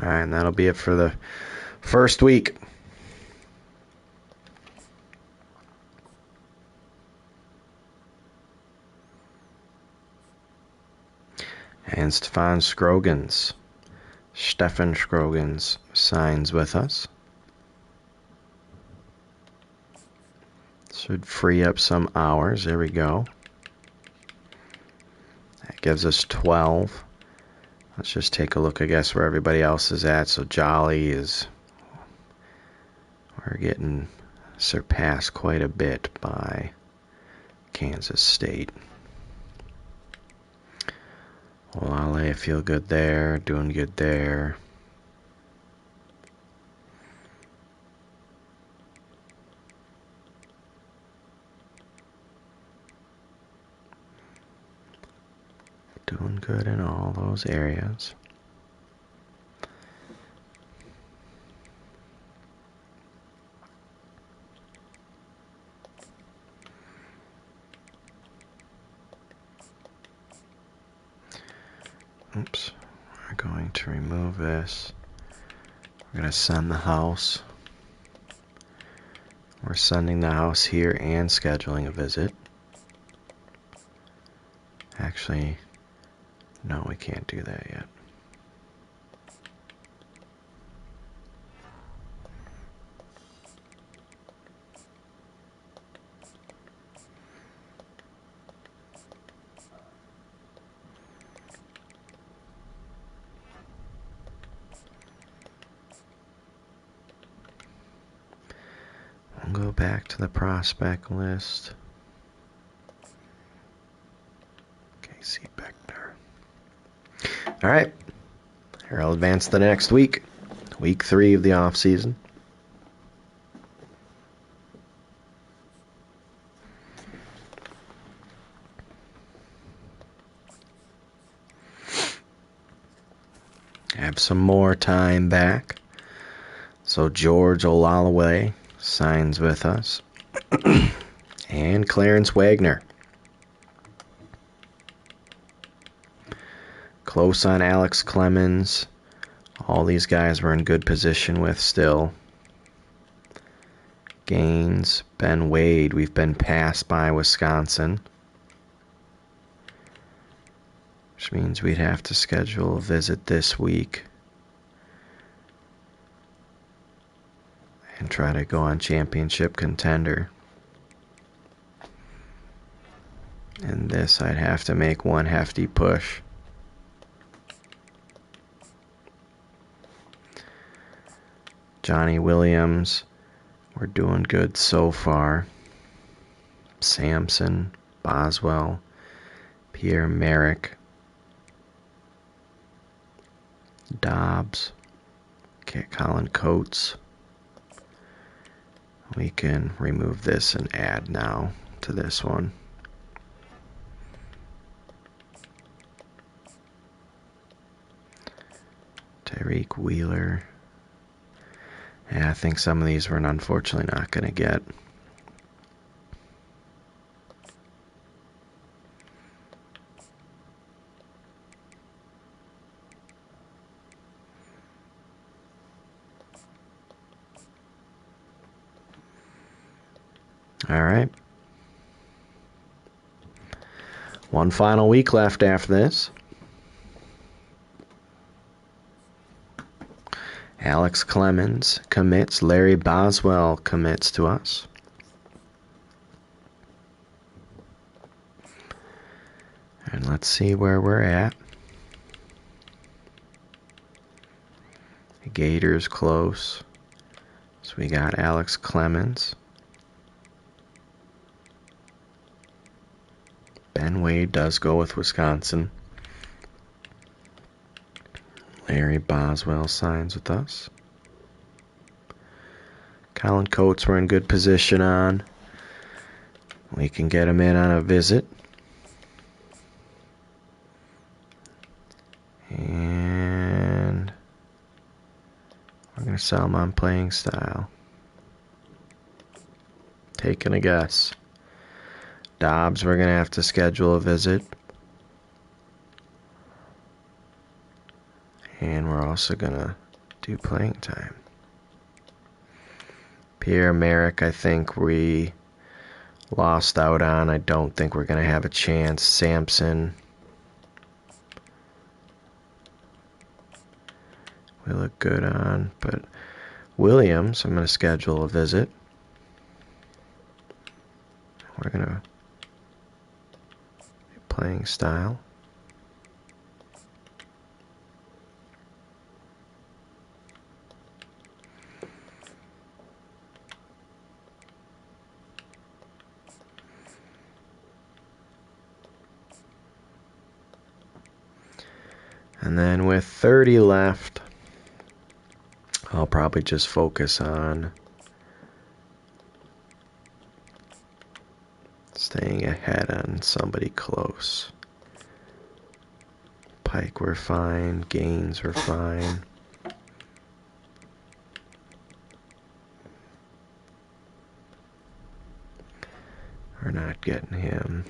All right, and that'll be it for the first week. And Stefan Scroggins signs with us. Should free up some hours. There we go. That gives us 12. Let's just take a look, I guess, where everybody else is at. So Jolly is... We're getting surpassed quite a bit by Kansas State. Olale, feel good there. Doing good there. Doing good in all those areas. Oops. We're going to remove this. We're going to send the house. We're sending the house here and scheduling a visit. Actually, no, we can't do that yet. We'll go back to the prospect list. Casey Beckner. All right. Here, I'll advance to the next week. Week 3 of the off season. Have some more time back. So George Olalaway signs with us. And Clarence Wagner. Close on Alex Clemens. All these guys we're in good position with still. Gaines, Ben Wade, we've been passed by Wisconsin. Which means we'd have to schedule a visit this week. And try to go on championship contender. And this I'd have to make one hefty push. Johnny Williams, we're doing good so far. Sampson, Boswell, Pierre Merrick, Dobbs, Colin Coates. We can remove this and add now to this one. Tyreek Wheeler. Yeah, I think some of these we're unfortunately not going to get. All right. One final week left after this. Alex Clemens commits. Larry Boswell commits to us. And let's see where we're at. The Gators close. So we got Alex Clemens. Ben Wade does go with Wisconsin. Larry Boswell signs with us. Colin Coates we're in good position on. We can get him in on a visit. And we're going to sell him on playing style. Taking a guess. Dobbs, we're going to have to schedule a visit. And we're also going to do playing time. Pierre Merrick, I think we lost out on. I don't think we're going to have a chance. Sampson. We look good on. But Williams, I'm going to schedule a visit. We're going to playing style. And then with 30 left, I'll probably just focus on staying ahead on somebody close. Pike, we're fine. Gaines, we're fine. We're not getting him.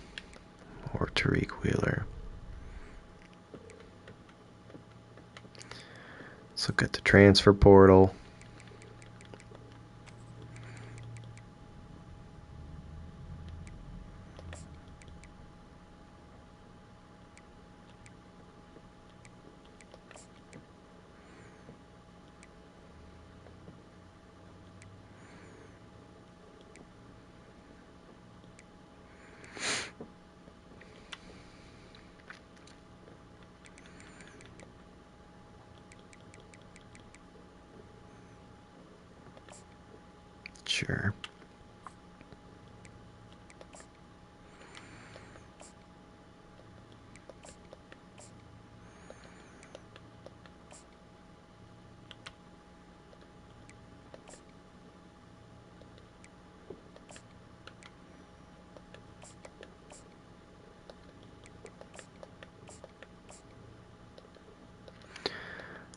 Or Tariq Wheeler. Let's look at the transfer portal. Sure.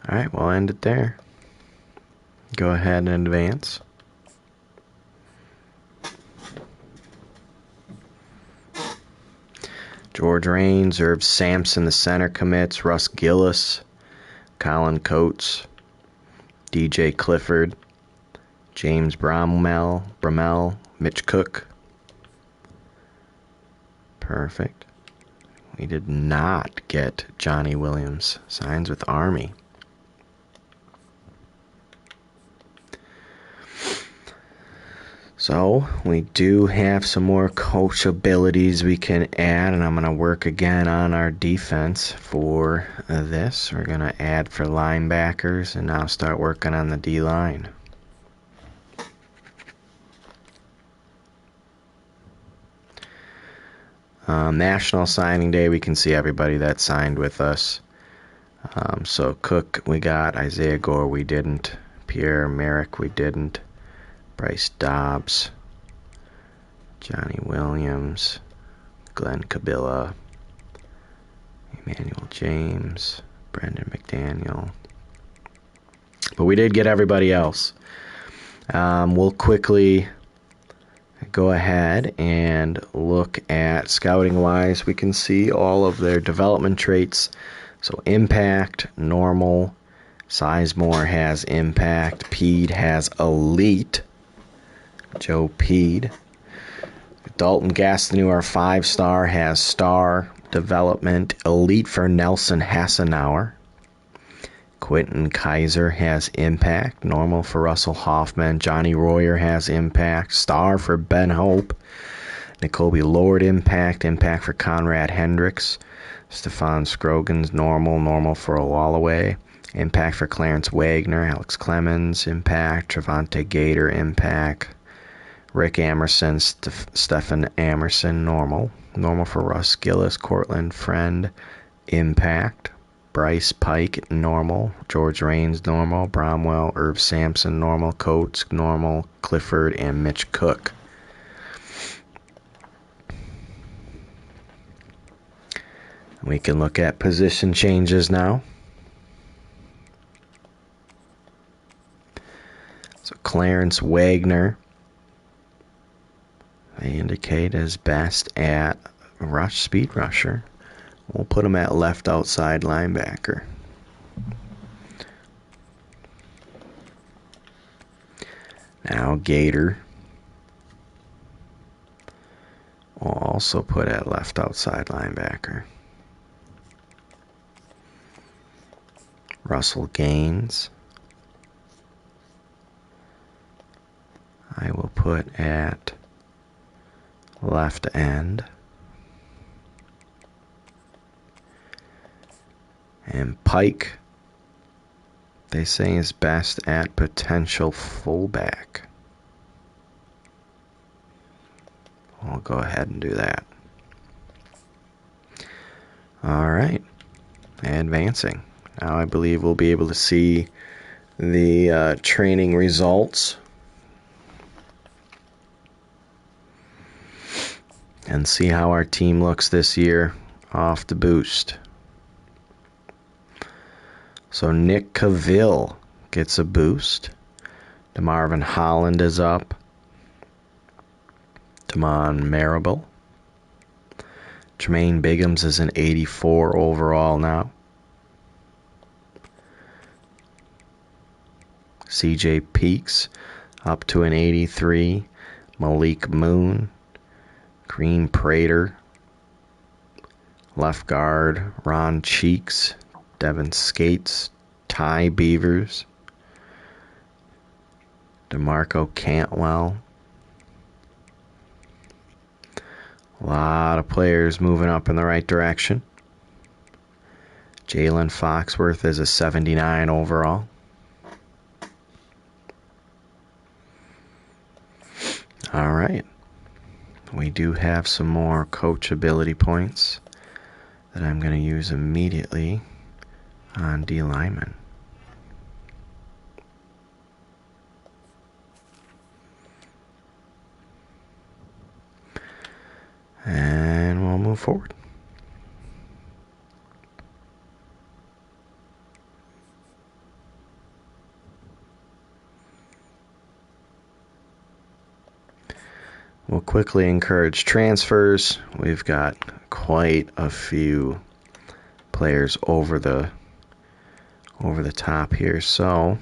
All right, we'll end it there. Go ahead and advance. George Raines, Herb Sampson, the center commits. Russ Gillis, Colin Coates, DJ Clifford, James Bromell, Mitch Cook. Perfect. We did not get Johnny Williams. Signs with Army. So, we do have some more coach abilities we can add, and I'm going to work again on our defense for this. We're going to add for linebackers, and now start working on the D-line. National Signing Day, we can see everybody that signed with us. So, Cook, we got. Isaiah Gore, we didn't. Pierre Merrick, we didn't. Bryce Dobbs, Johnny Williams, Glenn Kabila, Emmanuel James, Brendan McDaniel. But we did get everybody else. We'll quickly go ahead and look at scouting-wise. We can see all of their development traits. So impact, normal. Sizemore has impact. Pede has elite. Joe Pede. Dalton Gastineau, our 5-star, has star development. Elite for Nelson Hassenauer. Quentin Kaiser has impact. Normal for Russell Hoffman. Johnny Royer has impact. Star for Ben Hope. Nicobe Lord impact. Impact for Conrad Hendricks. Stefan Scroggins normal. Normal for Olaway. Impact for Clarence Wagner. Alex Clemens impact. Trevante Gator impact. Rick Amerson. Stephen Amerson normal. Normal for Russ Gillis. Cortland Friend impact. Bryce Pike, normal. George Raines, normal. Bromwell, Irv Sampson, normal. Coates, normal. Clifford, and Mitch Cook. We can look at position changes now. So Clarence Wagner, they indicate as best at speed rusher. We'll put him at left outside linebacker. Now Gator. We'll also put at left outside linebacker. Russell Gaines. I will put at left end. And Pike, they say, is best at potential fullback. I'll go ahead and do that. All right. Advancing. Now I believe we'll be able to see the training results and see how our team looks this year off the boost. So Nick Cavill gets a boost. DeMarvin Holland is up. Damon Marable. Tremaine Biggums is an 84 overall now. CJ Peaks up to an 83. Malik Moon. Green Prater. Left guard Ron Cheeks. Devin Skates, Ty Beavers, DeMarco Cantwell. A lot of players moving up in the right direction. Jalen Foxworth is a 79 overall. All right. We do have some more coachability points that I'm going to use immediately on D lineman. And we'll move forward. We'll quickly encourage transfers. We've got quite a few players over the top here. So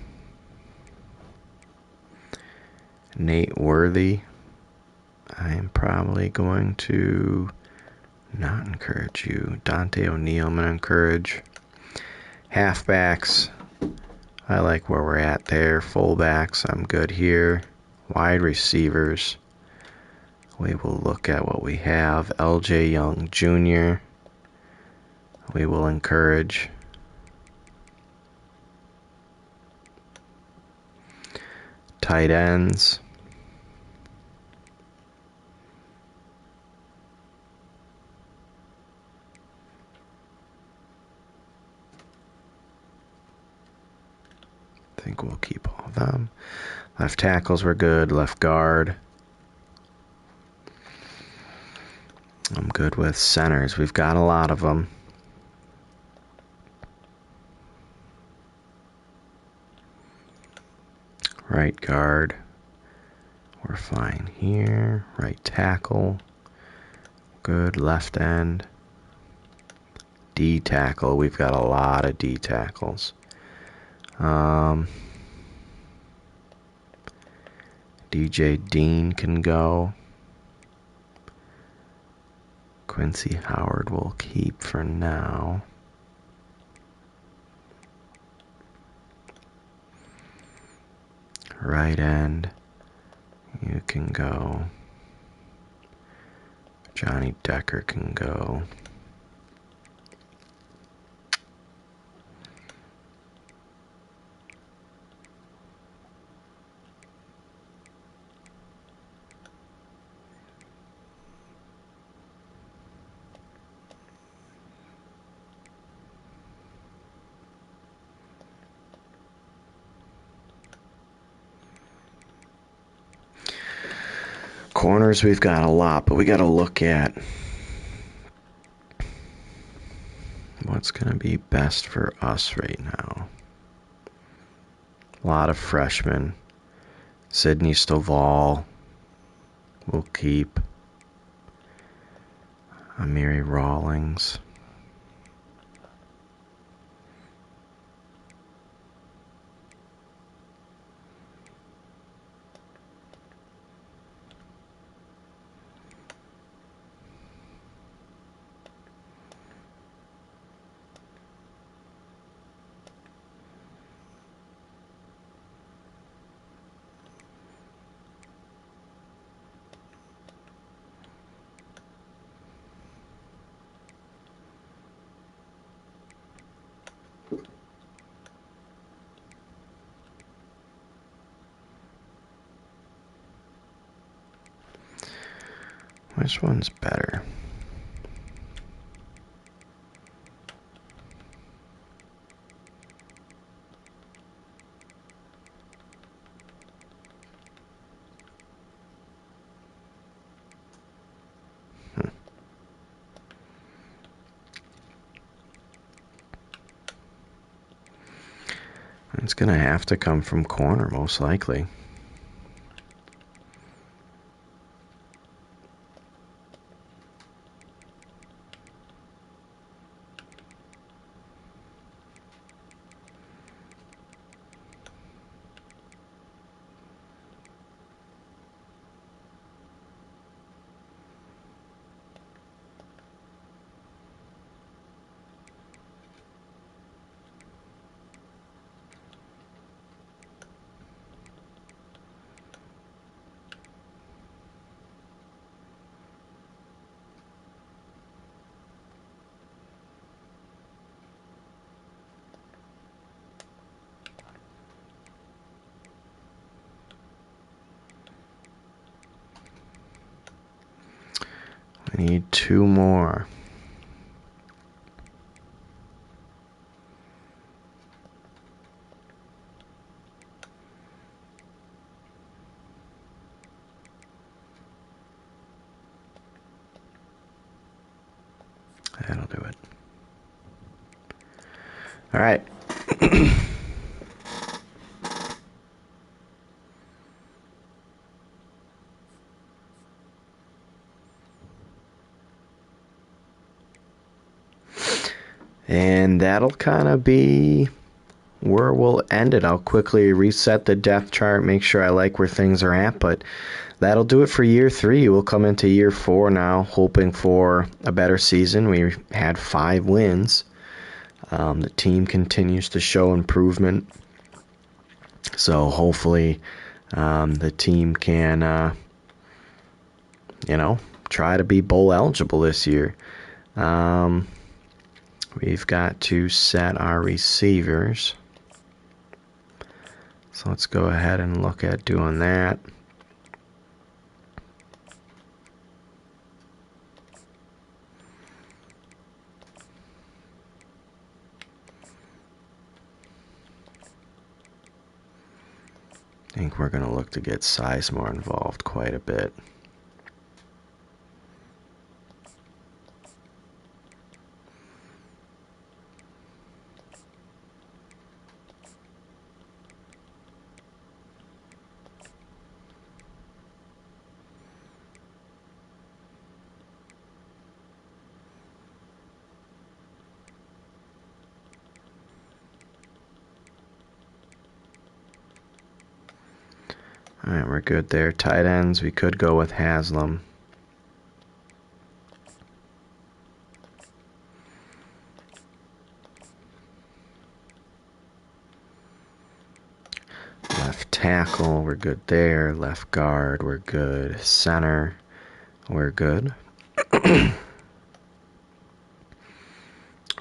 Nate Worthy, I am probably going to not encourage you. Dante O'Neal, I'm going to encourage. Halfbacks, I like where we're at there. Fullbacks, I'm good here. Wide receivers, we will look at what we have. LJ Young Jr., we will encourage. Tight ends. I think we'll keep all of them. Left tackles were good. Left guard. I'm good with centers. We've got a lot of them. Right guard. We're fine here. Right tackle. Good. Left end. D tackle. We've got a lot of D tackles. DJ Dean can go. Quincy Howard will keep for now. Right end. You can go. Johnny Decker can go. Corners, we've got a lot, but we got to look at what's going to be best for us right now. A lot of freshmen. Sydney Stovall will keep. Amiri Rawlings. Which one's better? It's gonna have to come from corner, most likely. I need two more. That'll do it. All right. And that'll kind of be where we'll end it. I'll quickly reset the depth chart, make sure I like where things are at, but that'll do it for year 3. We'll come into year 4 now, hoping for a better season. We had 5 wins. The team continues to show improvement. So hopefully the team can, try to be bowl eligible this year. We've got to set our receivers. So let's go ahead and look at doing that. I think we're going to look to get Sizemore involved quite a bit. Alright, we're good there. Tight ends, we could go with Haslam. Left tackle, we're good there. Left guard, we're good. Center, we're good.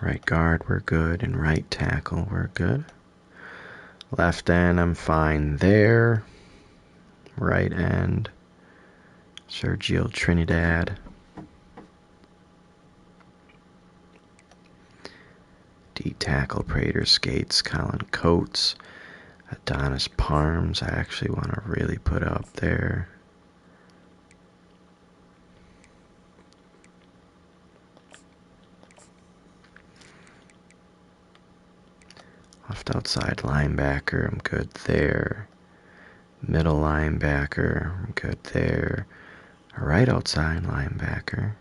Right guard, we're good. And right tackle, we're good. Left end, I'm fine there. Right end, Sergio Trinidad. D tackle, Prater Skates, Colin Coates. Adonis Parms, I actually want to really put up there. Left outside linebacker, I'm good there. Middle linebacker, I'm good there. Right outside linebacker.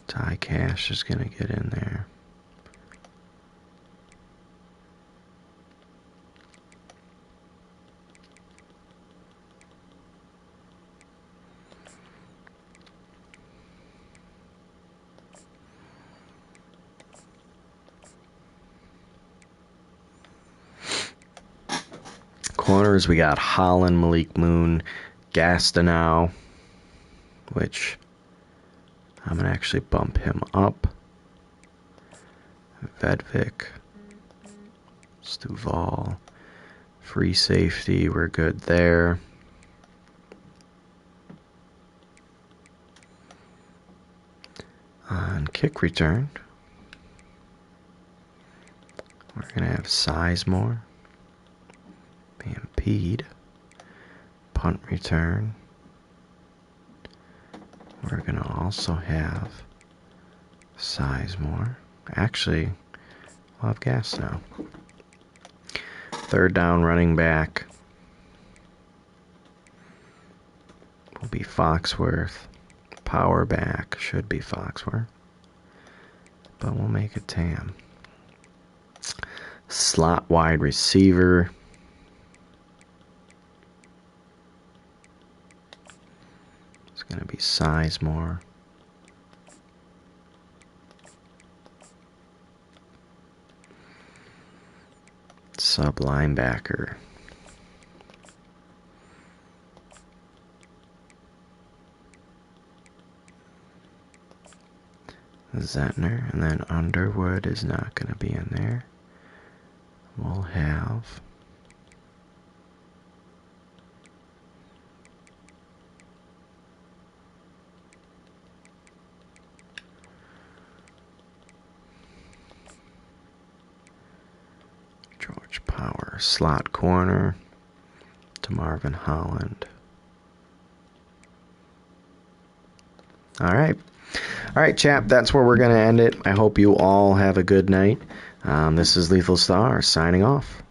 Ty Cash is going to get in there. Corners, we got Holland, Malik Moon, Gastineau, which I'm going to actually bump him up. Vedvik, Stuval, free safety, we're good there. On kick return, we're going to have Sizemore. Impede. Punt return. We're going to also have Sizemore. Actually, we'll have gas now. Third down running back will be Foxworth. Power back should be Foxworth, but we'll make it Tam. Slot wide receiver. Going to be Sizemore. Sub linebacker. Zentner, and then Underwood is not going to be in there. We'll have George Power, slot corner to Marvin Holland. All right, chap, that's where we're going to end it. I hope you all have a good night. This is Lethal Star signing off.